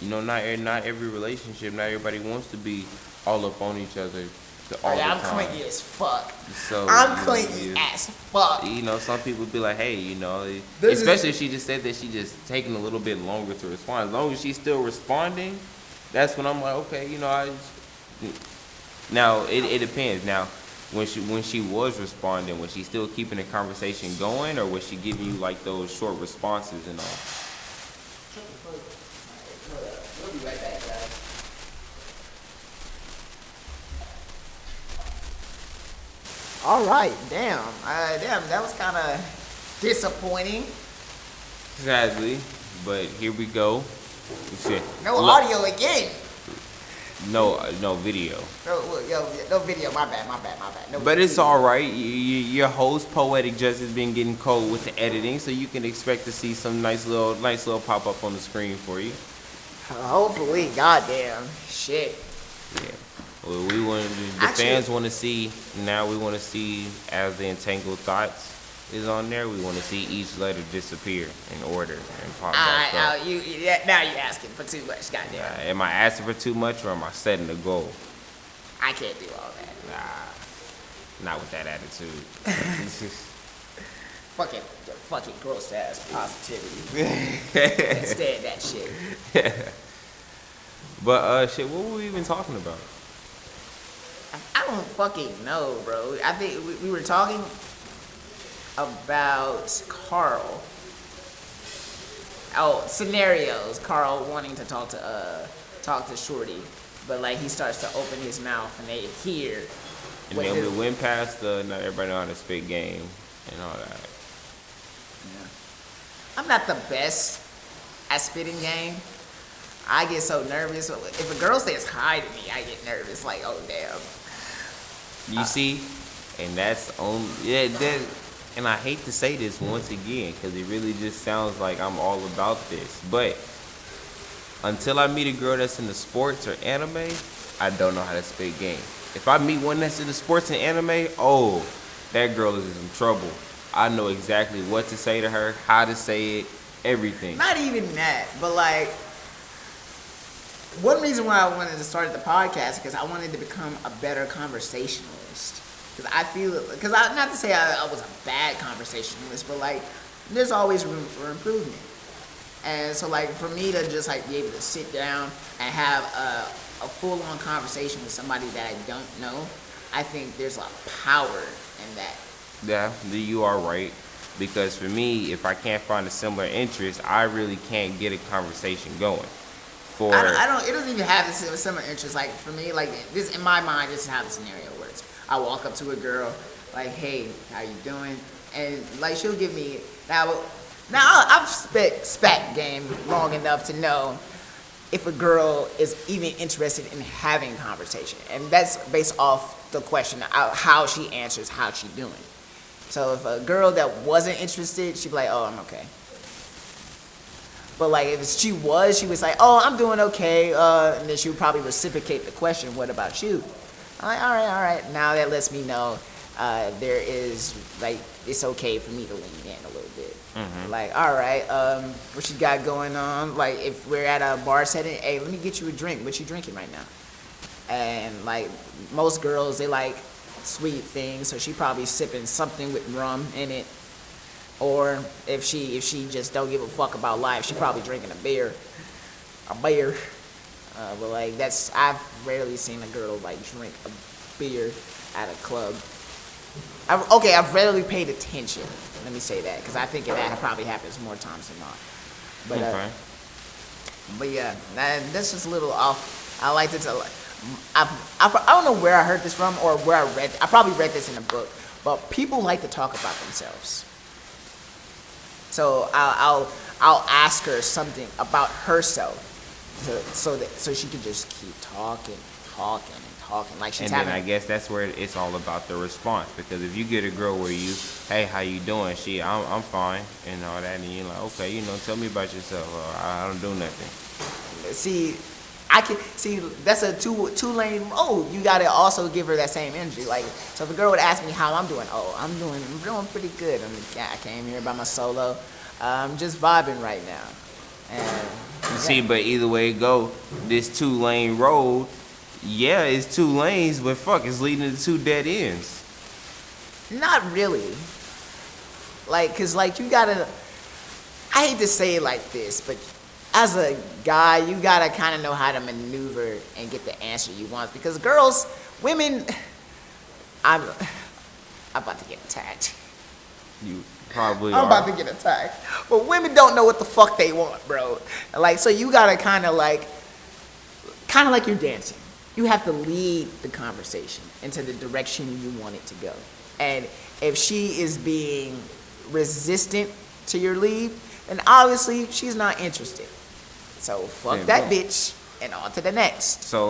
You know, not every relationship, not everybody wants to be all up on each other all the I'm time. clingy as fuck. So I'm clingy as fuck. You know, some people be like, hey, you know, This especially if she just said that she just taking a little bit longer to respond. As long as she's still responding, that's when I'm like, okay, you know, now it depends. Now, when she was responding, was she still keeping the conversation going, or was she giving you like those short responses and all? We'll be right back, guys. All right, damn, that was kind of disappointing. Sadly, but here we go. No audio again. No video. No video. My bad. No But it's video. all right. Your host, Poetic Justice, been getting cold with the editing, so you can expect to see some nice little pop up on the screen for you. Hopefully, goddamn shit. Yeah. Well, the fans want to see. Now we want to see as the Entangled Thots is on there. We want to see each letter disappear in order and pop back up. Now you're asking for too much, goddamn. Am I asking for too much, or am I setting a goal? I can't do all that. Nah, not with that attitude. fucking gross ass positivity. Can't stand that shit. But shit, what were we even talking about? I don't fucking know, bro. I think we were talking about Carl. Oh, scenarios. Carl wanting to talk to Shorty, but like he starts to open his mouth and they hear. And then we went past the not everybody know how to spit game and all that. Yeah. I'm not the best at spitting game. I get so nervous. If a girl says hi to me, I get nervous. Like, oh damn. You see, and that's on and I hate to say this once again because it really just sounds like I'm all about this, but until I meet a girl that's into sports or anime, I don't know how to spit game. If I meet one that's into sports and anime, oh, that girl is in some trouble. I know exactly what to say to her, how to say it, everything. Not even that, but like, one reason why I wanted to start the podcast is because I wanted to become a better conversationalist. Because I feel, not to say I was a bad conversationalist, but like, there's always room for improvement. And so like, for me to just like be able to sit down and have a full-on conversation with somebody that I don't know, I think there's a lot of power in that. Yeah, you are right. Because for me, if I can't find a similar interest, I really can't get a conversation going. I don't. It doesn't even have this similar interest. Like for me, like this in my mind, this is how the scenario works. I walk up to a girl, like, "Hey, how you doing?" And like she'll give me now. I've spat game long enough to know if a girl is even interested in having conversation, and that's based off the question how she answers, how she doing. So if a girl that wasn't interested, she'd be like, "Oh, I'm okay." But like if she was like, "Oh, I'm doing okay," and then she would probably reciprocate the question, "What about you?" I'm like, all right. Now that lets me know there is like it's okay for me to lean in a little bit. Mm-hmm. Like, all right, what you got going on? Like if we're at a bar setting, hey, let me get you a drink. What you drinking right now? And like most girls, they like sweet things, so she probably sipping something with rum in it. Or if she just don't give a fuck about life, she probably drinking a beer. But like I've rarely seen a girl like drink a beer at a club. I've rarely paid attention. Let me say that because I think that probably happens more times than not. But okay. But yeah, that's just a little off. I like to tell. I don't know where I heard this from or where I read. I probably read this in a book. But people like to talk about themselves. So I'll ask her something about herself, so she can just keep talking. Like she's and then I guess that's where it's all about the response. Because if you get a girl where you, hey, how you doing? I'm fine and all that, and you're like, okay, tell me about yourself. I don't do nothing. See, I can see that's a two lane road. You gotta also give her that same energy. Like, so if a girl would ask me how I'm doing, I'm doing pretty good. I came here by my solo. I'm just vibing right now. And you see, but either way it go, this 2-lane road, yeah, it's 2 lanes, but fuck, it's leading to 2 dead ends. not really. Like, cause like you gotta. I hate to say it like this, but as a guy, you gotta kind of know how to maneuver and get the answer you want. Because women, I'm about to get attacked. You probably I'm are. about to get attacked. But women don't know what the fuck they want, bro. Like, so you gotta kind of like you're dancing. You have to lead the conversation into the direction you want it to go. And if she is being resistant to your lead, then obviously she's not interested. So fuck that bitch and on to the next. So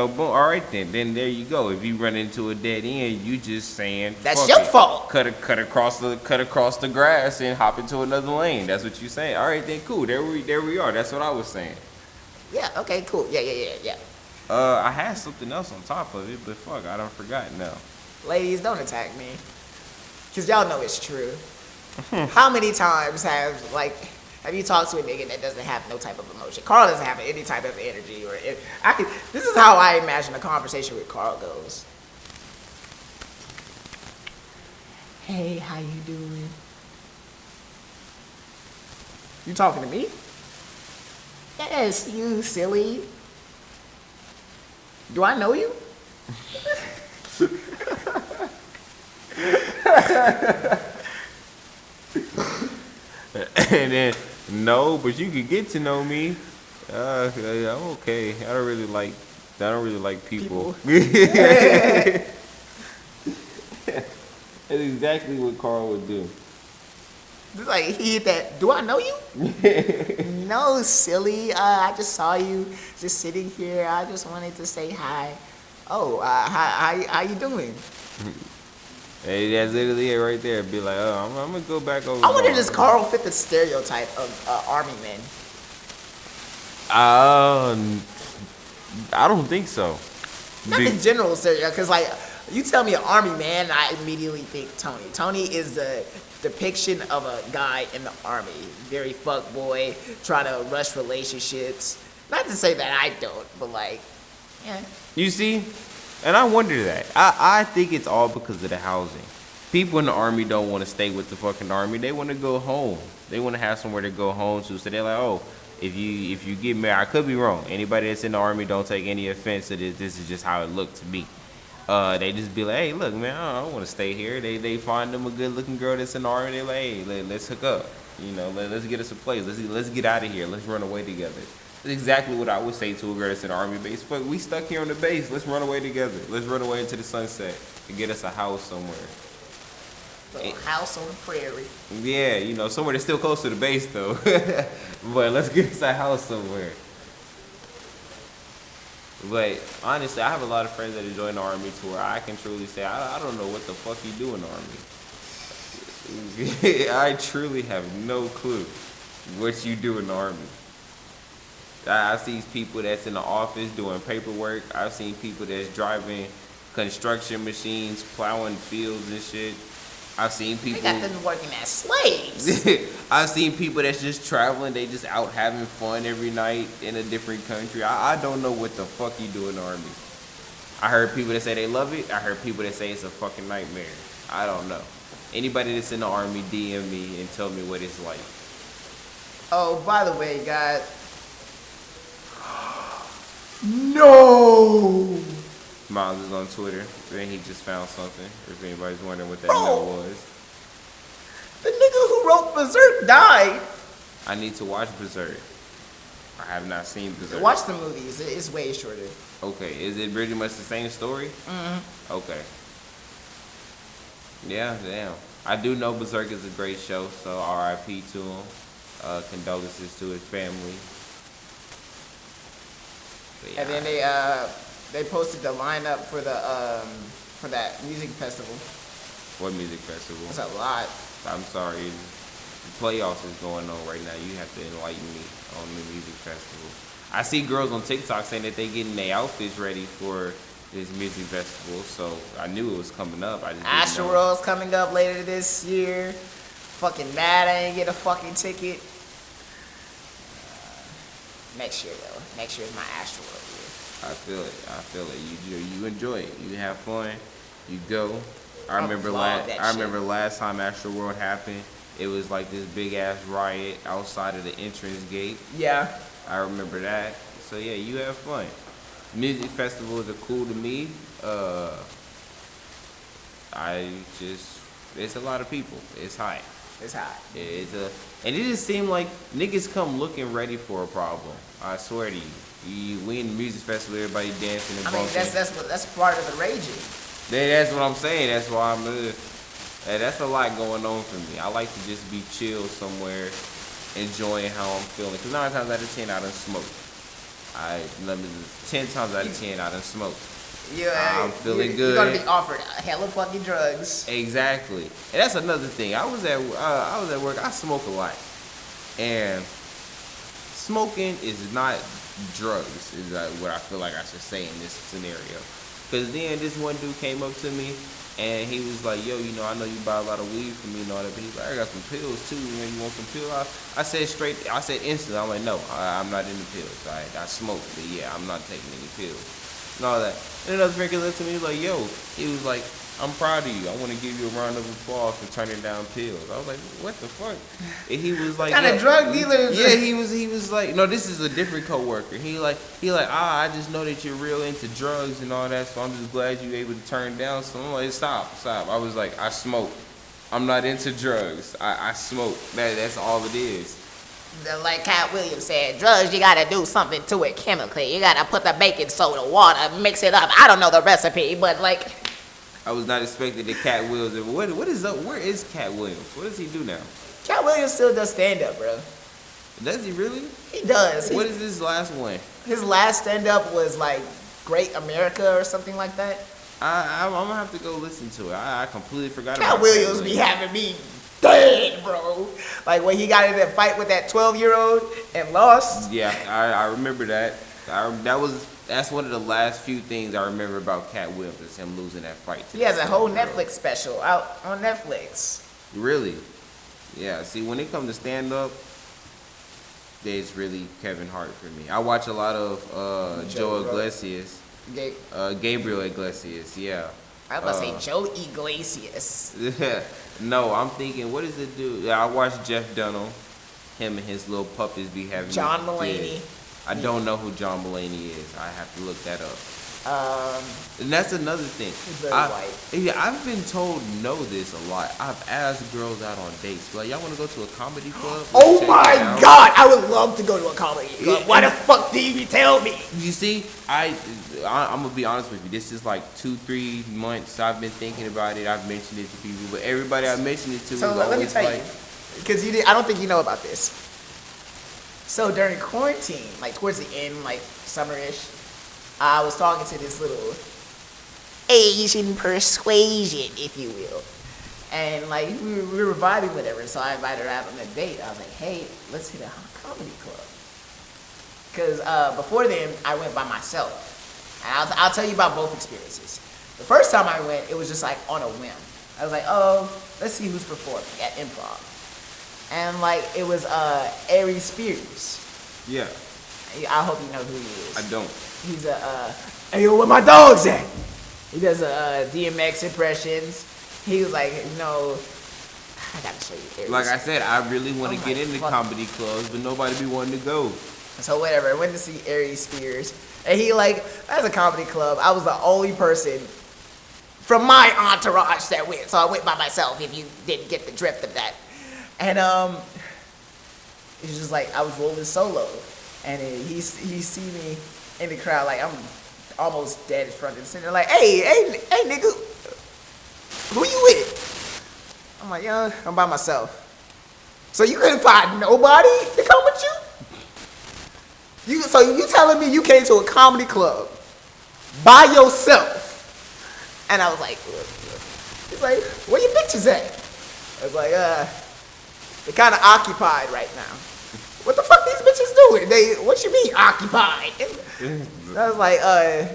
boom, all right then there you go. If you run into a dead end, you just saying that's your fault. Cut across the grass and hop into another lane. That's what you saying. All right then, cool. There we are. That's what I was saying. Yeah. Okay. Cool. Yeah. I had something else on top of it, but fuck, I done forgot now. Ladies, don't attack me, cause y'all know it's true. How many times have you talked to a nigga that doesn't have no type of emotion? Carl doesn't have any type of energy this is how I imagine a conversation with Carl goes. Hey, how you doing? You talking to me? Yes, you silly. Do I know you? And then no, but you could get to know me. I'm okay. I don't really like people. That's exactly what Carl would do. Like, he hit that, do I know you? No, silly. I just saw you just sitting here. I just wanted to say hi. Oh, how you doing? Hey, that's literally it right there. Be like, I'm gonna go back over. I wonder, does Carl fit the stereotype of army men? I don't think so. Not the general stereotype, because like, you tell me an army man, I immediately think Tony. Tony is the depiction of a guy in the army. Very fuckboy, trying to rush relationships. Not to say that I don't, but like, yeah. You see? And I wonder that. I think it's all because of the housing. People in the army don't want to stay with the fucking army. They want to go home. They want to have somewhere to go home to. So they're like, oh, if you get married, I could be wrong. Anybody that's in the army, don't take any offense to this. This is just how it looked to me. They just be like, hey, look, man, I don't want to stay here. They find them a good looking girl that's in the army. They like, hey, let's hook up. You know, let's get us a place. Let's get out of here. Let's run away together. That's exactly what I would say to a girl that's in the army base. Fuck, we stuck here on the base. Let's run away together. Let's run away into the sunset and get us a house somewhere. Little house on the prairie. Yeah, you know, somewhere that's still close to the base though. But let's get us a house somewhere. But honestly, I have a lot of friends that have joined the army to where I can truly say, I don't know what the fuck you do in the army. I truly have no clue what you do in the army. I've seen people that's in the office doing paperwork. I've seen people that's driving construction machines, plowing fields and shit. I've seen people. They got them working as slaves. I've seen people that's just traveling. They just out having fun every night in a different country. I don't know what the fuck you do in the army. I heard people that say they love it. I heard people that say it's a fucking nightmare. I don't know. Anybody that's in the army, DM me and tell me what it's like. Oh, by the way, guys. No! Miles is on Twitter, and he just found something. If anybody's wondering what that note was. The nigga who wrote Berserk died. I need to watch Berserk. I have not seen Berserk. Watch the movies. It's way shorter. Okay, is it pretty much the same story? Mm-hmm. Okay. Yeah, damn. I do know Berserk is a great show, so R.I.P. to him. Condolences to his family. Yeah. And then they posted the lineup for that music festival. What music festival? It's a lot. I'm sorry. The playoffs is going on right now. You have to enlighten me on the music festival. I see girls on TikTok saying that they getting their outfits ready for this music festival, so I knew it was coming up. I just didn't know. Astroworld's coming up later this year. Fucking mad I ain't get a fucking ticket. Next year though. Next year is my Astroworld year. I feel it. You enjoy it. You have fun. You go. I remember last time Astroworld happened, it was like this big ass riot outside of the entrance gate. Yeah. I remember that. So yeah, you have fun. Music festivals are cool to me. It's a lot of people. It's hot. It's hot. And it just seemed like niggas come looking ready for a problem. I swear to you. We in the music festival, everybody dancing and bumping. That's part of the raging. That's what I'm saying. That's why that's a lot going on for me. I like to just be chill somewhere, enjoying how I'm feeling. Because 9 times out of 10, I done smoked. 10 times out of 10, I done smoked. Yeah, I'm feeling good. You're gonna be offered hella fucking drugs. Exactly, and that's another thing. I was at work. I smoke a lot, and smoking is not drugs. Is what I feel like I should say in this scenario. Because then this one dude came up to me, and he was like, "Yo, I know you buy a lot of weed from me and all that, but he's like, I got some pills too. Man, you want some pills?" I said instantly. I'm like, "No, I'm not into pills. I smoke, but yeah, I'm not taking any pills." And all that. And another freaking looked to me, he was like, "Yo," he was like, "I'm proud of you. I want to give you a round of applause for turning down pills." I was like, "What the fuck?" And he was like, "What kind of drug dealer is this?" Yeah, he was like, "No, this is a different coworker." He like, "I just know that you're real into drugs and all that, so I'm just glad you able to turn down." So I'm like, stop. I was like, "I smoke. I'm not into drugs. I smoke. That's all it is." Like Cat Williams said, drugs, you gotta do something to it chemically. You gotta put the baking soda, water, mix it up. I don't know the recipe, but like. I was not expecting the Cat Williams. What is up? Where is Cat Williams? What does he do now? Cat Williams still does stand up, bro. Does he really? He does. What is his last one? His last stand up was like Great America or something like that. I'm gonna have to go listen to it. I completely forgot about Cat Williams be having me dead, bro. Like when he got in that fight with that 12-year-old and lost. Yeah, I remember that. That's one of the last few things I remember about Cat Williams is him losing that fight. He has a whole Netflix special out on Netflix. Really? Yeah. See, when it comes to stand up, it's really Kevin Hart for me. I watch a lot of Joe Iglesias. Gabriel Iglesias. Yeah. I was about to say Joe Iglesias. No, I'm thinking, what is the dude? I watched Jeff Dunham. Him and his little puppies be having. John Mulaney. Yeah. I don't know who John Mulaney is. I have to look that up. And that's another thing. Very white. Yeah, I've been told no this a lot. I've asked girls out on dates. Like, y'all want to go to a comedy club? Oh my God! I would love to go to a comedy club. Why the fuck do you tell me? You see, I'm gonna be honest with you. This is like 2-3 months. I've been thinking about it. I've mentioned it to people, but everybody I mentioned it to was let me always tell like, you, because I don't think you know about this. So during quarantine, like towards the end, like summer-ish, I was talking to this little Asian persuasion, if you will. And like we were vibing, whatever. So I invited her out on a date. I was like, "Hey, let's hit a comedy club." Because before then, I went by myself. And I'll tell you about both experiences. The first time I went, it was just like on a whim. I was like, "Oh, let's see who's performing at improv." And like it was Ari Spears. yeah, I hope you know who he is. I don't. He's hey yo, where my dogs at? He does DMX impressions. He was like, I gotta show you Aries. Like I said, I really want to get into comedy clubs, but nobody be wanting to go. So whatever, I went to see Ari Spears, and he like, that's a comedy club. I was the only person from my entourage that went, so I went by myself. If you didn't get the drift of that. And it was just like I was rolling solo, and he see me in the crowd like I'm almost dead in front of the center. Like, hey, nigga, who you with? I'm like, yeah, I'm by myself. So you couldn't find nobody to come with you? So you telling me you came to a comedy club by yourself? And I was like, he's like, where your bitches at? I was like, they're kind of occupied right now. what the fuck these bitches doing? What you mean occupied? I was like,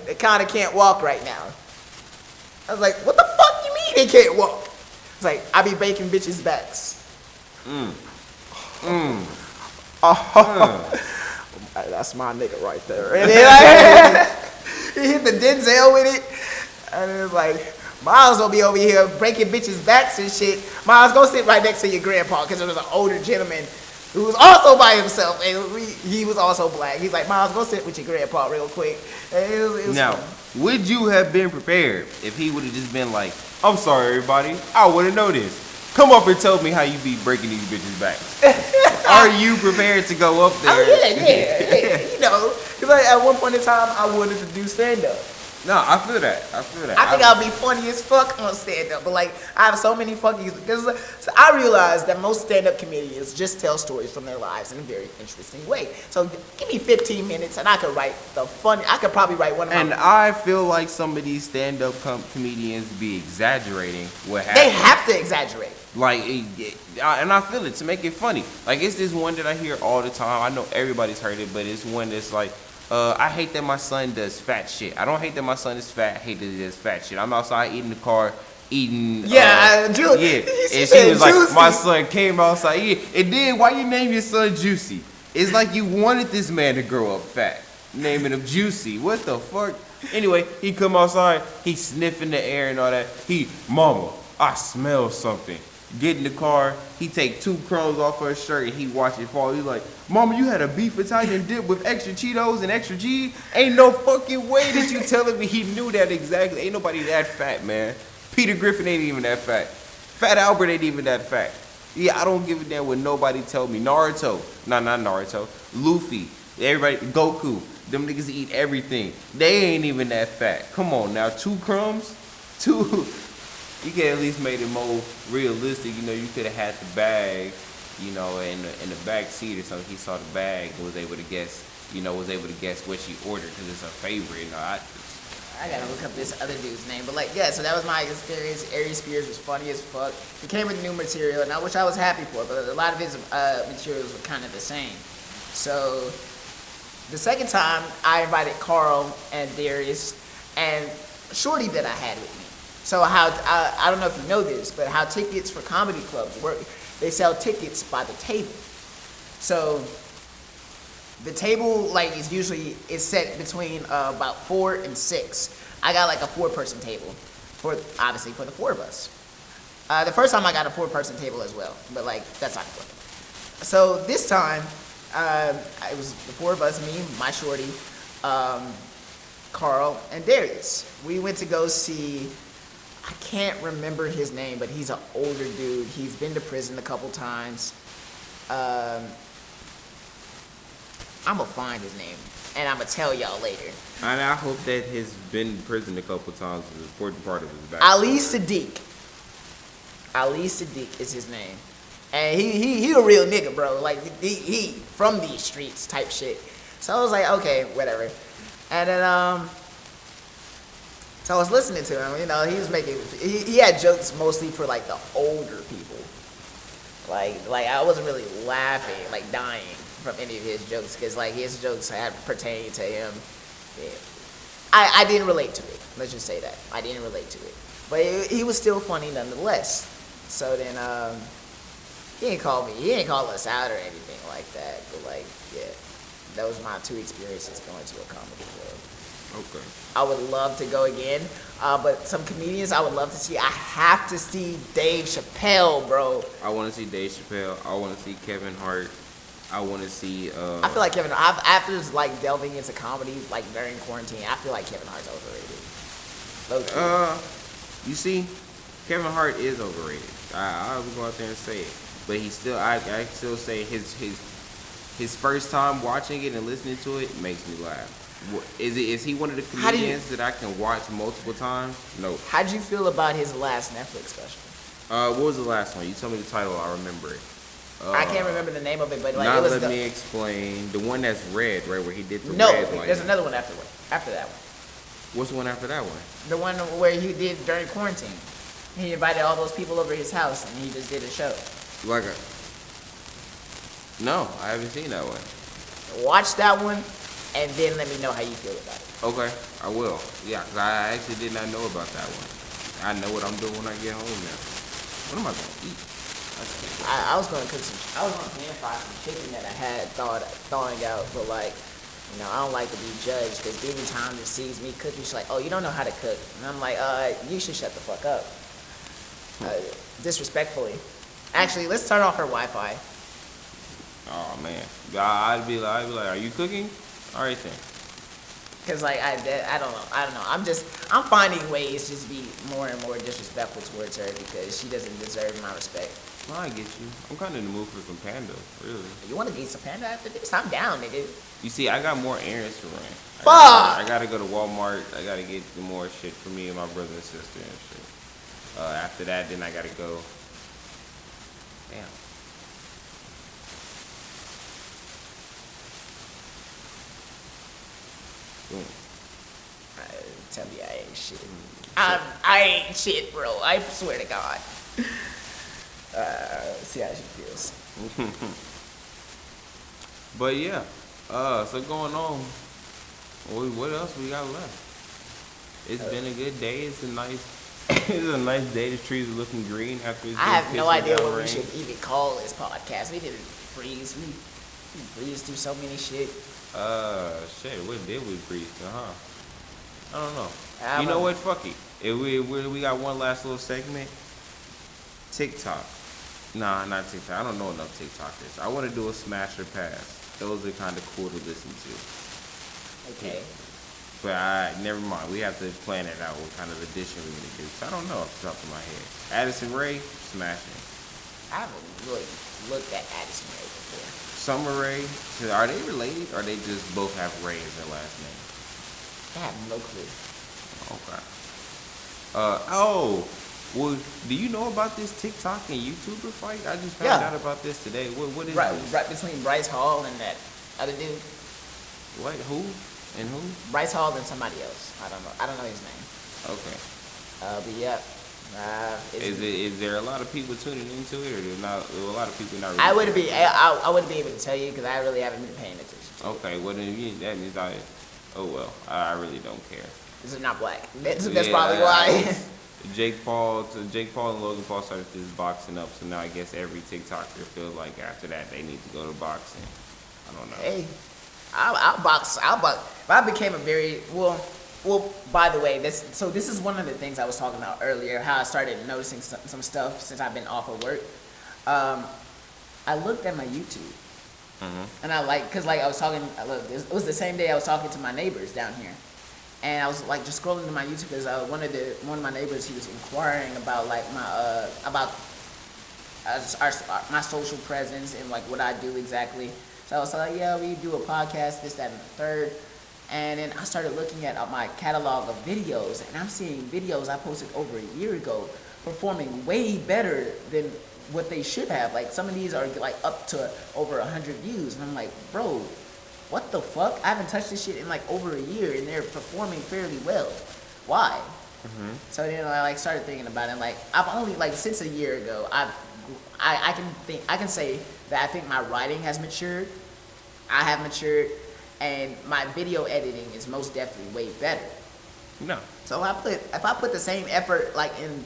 they kind of can't walk right now. I was like, what the fuck you mean they can't walk? It's like, I be breaking bitches' backs. That's my nigga right there. And then he hit the Denzel with it. And it was like, Miles will be over here breaking bitches' backs and shit. Miles, go sit right next to your grandpa, because there was an older gentleman who was also by himself, and he was also black. He's like, Miles, go sit with your grandpa real quick. And it was now, fun. would you have been prepared if he would have just been like, I'm sorry, everybody, I wouldn't know this. Come up and tell me how you be breaking these bitches' backs. Are you prepared to go up there? Oh, yeah. You know, because like, at one point in time, I wanted to do stand-up. No, I feel that. I think I'll be funny as fuck on stand-up, but like I have so many fucking. Because so I realized that most stand-up comedians just tell stories from their lives in a very interesting way. So give me 15 minutes, and I could write the funny. I could probably write one of my. And I feel like some of these stand-up comedians be exaggerating what happened. They have to exaggerate. Like, and I feel it to make it funny. Like, it's this one that I hear all the time. I know everybody's heard it, but it's one that's like. I hate that my son does fat shit. I don't hate that my son is fat. I hate that he does fat shit. I'm outside eating the car, eating. Yeah, and she was like, my son came outside. Yeah. And then why you name your son Juicy? It's like you wanted this man to grow up fat. Naming him Juicy. What the fuck? Anyway, he come outside. He sniffing the air and all that. Mama, I smell something. Get in the car, he take 2 crumbs off her shirt and he watch it fall. He's like, Mama, you had a beef Italian dip with extra Cheetos and extra cheese? Ain't no fucking way that you telling me he knew that exactly. Ain't nobody that fat, man. Peter Griffin ain't even that fat. Fat Albert ain't even that fat. Yeah, I don't give a damn what nobody tell me. Naruto. Nah, not Naruto. Luffy. Everybody, Goku. Them niggas eat everything. They ain't even that fat. Come on now, 2 crumbs? 2... You could at least made it more realistic. You know, you could have had the bag, you know, in the back seat or something. He saw the bag and was able to guess what she ordered because it's her favorite. You know, I gotta look up this other dude's name, but like, yeah. So that was my experience. Aries Spears was funny as fuck. He came with new material, and which I was happy for. But a lot of his materials were kind of the same. So the second time, I invited Carl and Darius and Shorty that I had with me. So how I don't know if you know this, but how tickets for comedy clubs work, they sell tickets by the table. So the table like is set between about 4 and 6. I got like a 4-person table for the 4 of us. The first time I got a 4-person table as well, but like that's not important. So this time it was the 4 of us, me, my shorty, Carl, and Darius. We went to go see. I can't remember his name, but he's an older dude. He's been to prison a couple times. I'm going to find his name, and I'm going to tell y'all later. And I hope that his been in prison a couple times is an important part of his backstory. Ali Sadiq is his name. And he a real nigga, bro. Like, he from these streets type shit. So I was like, okay, whatever. And then, so I was listening to him, you know, he had jokes mostly for like the older people. Like I wasn't really laughing, like dying from any of his jokes, because like his jokes had pertained to him. Yeah. I didn't relate to it. Let's just say that. I didn't relate to it. But he was still funny nonetheless. So then, he didn't call us out or anything like that. But like, yeah, that was my 2 experiences going to a comedy club. Okay. I would love to go again, but some comedians I would love to see. I have to see Dave Chappelle, bro. I want to see Dave Chappelle. I want to see Kevin Hart. I want to see. I feel like Kevin. After like delving into comedy, like during quarantine, I feel like Kevin Hart's overrated. You see, Kevin Hart is overrated. I would go out there and say it, but he still. I still say his first time watching it and listening to it makes me laugh. Is he one of the comedians that I can watch multiple times? No. How'd you feel about his last Netflix special? What was the last one? You told me the title. I remember it. I can't remember the name of it, but like not it was. Let me explain. The one that's red, right, where he did the red No, light. there's another one after that one. What's the one after that one? The one where he did during quarantine. He invited all those people over his house, and he just did a show. No, I haven't seen that one. Watch that one, and then let me know how you feel about it. Okay, I will. Yeah, 'cause I actually did not know about that one. I know what I'm doing when I get home now. What am I gonna eat? I was gonna cook some. I was gonna pan fry some chicken that I had thawing out, but like, you know, I don't like to be judged because any time that sees me cooking, she's like, "Oh, you don't know how to cook," and I'm like, you should shut the fuck up." Disrespectfully. Actually, let's turn off her Wi-Fi. Oh man, I'd be like, are you cooking? All right then. Cause like I don't know. I'm finding ways to just be more and more disrespectful towards her because she doesn't deserve my respect. Well, I get you. I'm kind of in the mood for some panda, really. You want to get some panda after this? I'm down, nigga. You see, I got more errands to run. Fuck! I gotta go to Walmart. I gotta get more shit for me and my brother and sister and shit. After that, then I gotta go. Damn. Boom. Tell me I ain't shit. I ain't shit, bro. I swear to God. See how she feels. But yeah, so going on. What else we got left? It's been a good day. It's a nice, it's a nice day. The trees are looking green after it's been I have no pissing idea down what we rain. should even call this podcast. We didn't breeze. We breezed through so many shit. Shit. What did we breathe? I don't know. I You know don't- what? Fuck it. If we got one last little segment. TikTok. Nah, not TikTok. I don't know enough TikTokers. I want to do a smash or pass. Those are kind of cool to listen to. Okay. But never mind. We have to plan it out. What kind of edition we're gonna do. So I don't know off the top of my head. Addison Rae, smashing. I haven't really looked at Addison Rae before. Summer Rae. So are they related? Or they just both have Rae as their last name? I have no clue. Okay. Well, do you know about this TikTok and YouTuber fight? I just found out about this today. What is Right, this? right between Bryce Hall and that other dude. What? Who? And who? Bryce Hall and somebody else. I don't know his name. Okay. But yeah. Is there a lot of people tuning into it, or there's not? A lot of people not. Really I wouldn't be able to tell you because I really haven't been paying attention to it. Okay. Well, then that means oh well. I really don't care. This is not black. That's Yeah, probably why. Jake Paul and Logan Paul started this boxing up, so now I guess every TikToker feels like after that they need to go to boxing. I don't know. Hey, I'll box. If I became a very well. By the way, this is one of the things I was talking about earlier. How I started noticing some stuff since I've been off of work. I looked at my YouTube, and cause like I was talking. It was the same day I was talking to my neighbors down here. And I was like just scrolling to my YouTube because one of my neighbors, he was inquiring about like my my social presence and like what I do exactly. So I was like, yeah, we do a podcast, this, that, and the third. And then I started looking at my catalog of videos, and I'm seeing videos I posted over a year ago performing way better than what they should have. Like some of these are like up to over 100 views, and I'm like, bro, what the fuck? I haven't touched this shit in like over a year, and they're performing fairly well. Why? So then I like started thinking about it. Like I've only like since a year ago, I can say that I think my writing has matured. I have matured, and my video editing is most definitely way better. No. So if I put the same effort like in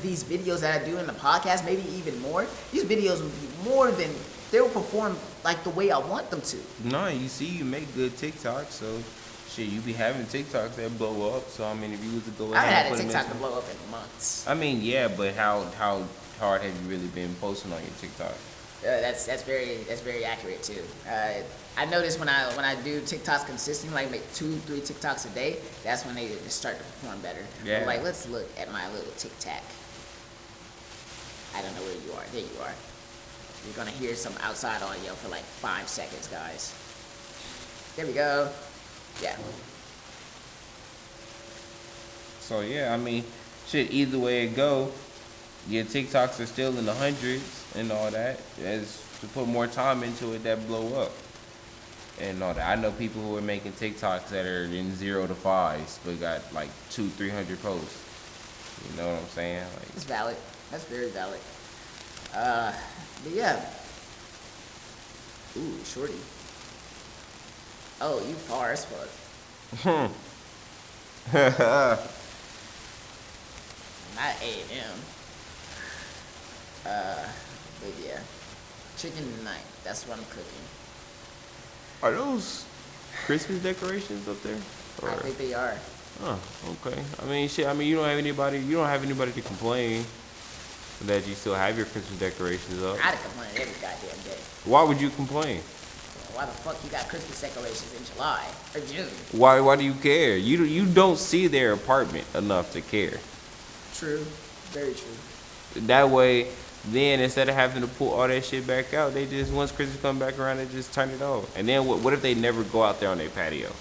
these videos that I do in the podcast, maybe even more, these videos would be more than they'll perform like the way I want them to. No, you see, you make good TikToks, so shit, you be having TikToks that blow up. So I mean, if you was to go I ahead haven't and had a put TikTok them to blow up in months. I mean, yeah, but how hard have you really been posting on your TikTok? That's very accurate too. I notice when I do TikToks consistently, like make 2-3 TikToks a day, that's when they just start to perform better. Yeah. I'm like, let's look at my little TikTok. I don't know where you are. There you are. You're gonna hear some outside audio for like 5 seconds, guys. There we go. Yeah. So yeah, I mean, shit, either way it go, your TikToks are still in the hundreds and all that. As to put more time into it, that blow up and all that. I know people who are making TikToks that are in 0 to 5s, but got like 200-300 posts. You know what I'm saying? Like, It's valid. That's very valid. But yeah. Ooh, shorty. Oh, you far as fuck. Not A&M. But yeah. Chicken tonight. That's what I'm cooking. Are those Christmas decorations up there? I think they are. Oh, okay. I mean, shit. I mean, you don't have anybody to complain that you still have your Christmas decorations up. I complain every goddamn day. Why would you complain? Why the fuck you got Christmas decorations in July or June? Why do you care? You don't see their apartment enough to care. True. Very true. That way, then instead of having to pull all that shit back out, they just, once Christmas come back around, they just turn it off. And then what if they never go out there on their patio?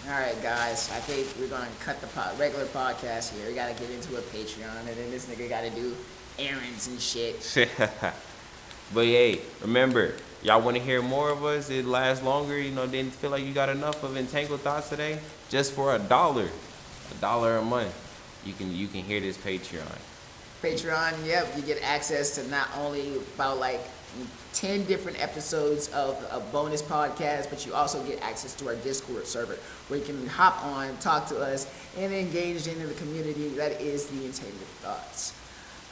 All right, guys. I think we're gonna cut the regular podcast here. We gotta get into a Patreon, and then this nigga gotta do errands and shit. But hey, remember, y'all want to hear more of us? It lasts longer. Didn't feel like you got enough of Entangled Thots today. Just for $1 a month, you can hear this Patreon. Patreon, yep. You get access to not only about like 10 different episodes of a bonus podcast, but you also get access to our Discord server where you can hop on, talk to us, and engage into the community that is the Entangled Thots.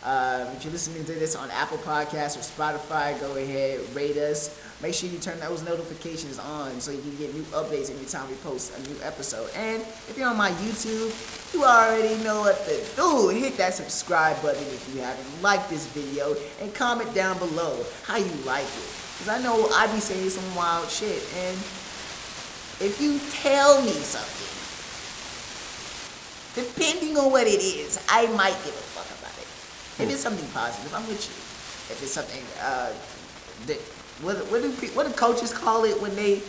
If you're listening to this on Apple Podcasts or Spotify, go ahead, rate us. Make sure you turn those notifications on so you can get new updates anytime we post a new episode. And if you're on my YouTube, you already know what to do. Hit that subscribe button if you haven't liked this video, and comment down below how you like it. Because I know I be saying some wild shit, and if you tell me something, depending on what it is, I might give a fuck about it. If it's something positive, I'm with you. If it's something what do coaches call it when they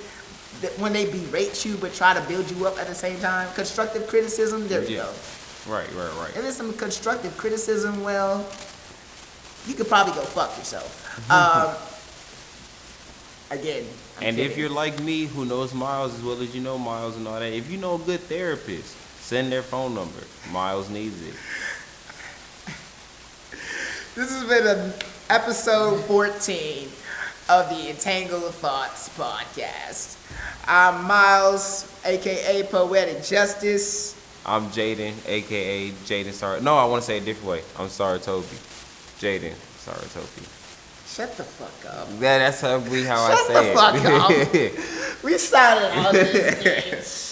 berate you but try to build you up at the same time? Constructive criticism. There we go. Right. If there's some constructive criticism, well, you could probably go fuck yourself. Again. And if you're like me, who knows Miles as well as you know Miles and all that, if you know a good therapist, send their phone number. Miles needs it. This has been an episode 14 of the Entangled Thots podcast. I'm Miles, a.k.a. Poetic Justice. I'm Jaden, a.k.a. Jaden No, I want to say it a different way. I'm Sarutobi. Jaden Sarutobi. Shut the fuck up. That's how I say it. Shut the fuck up. We started all this shit.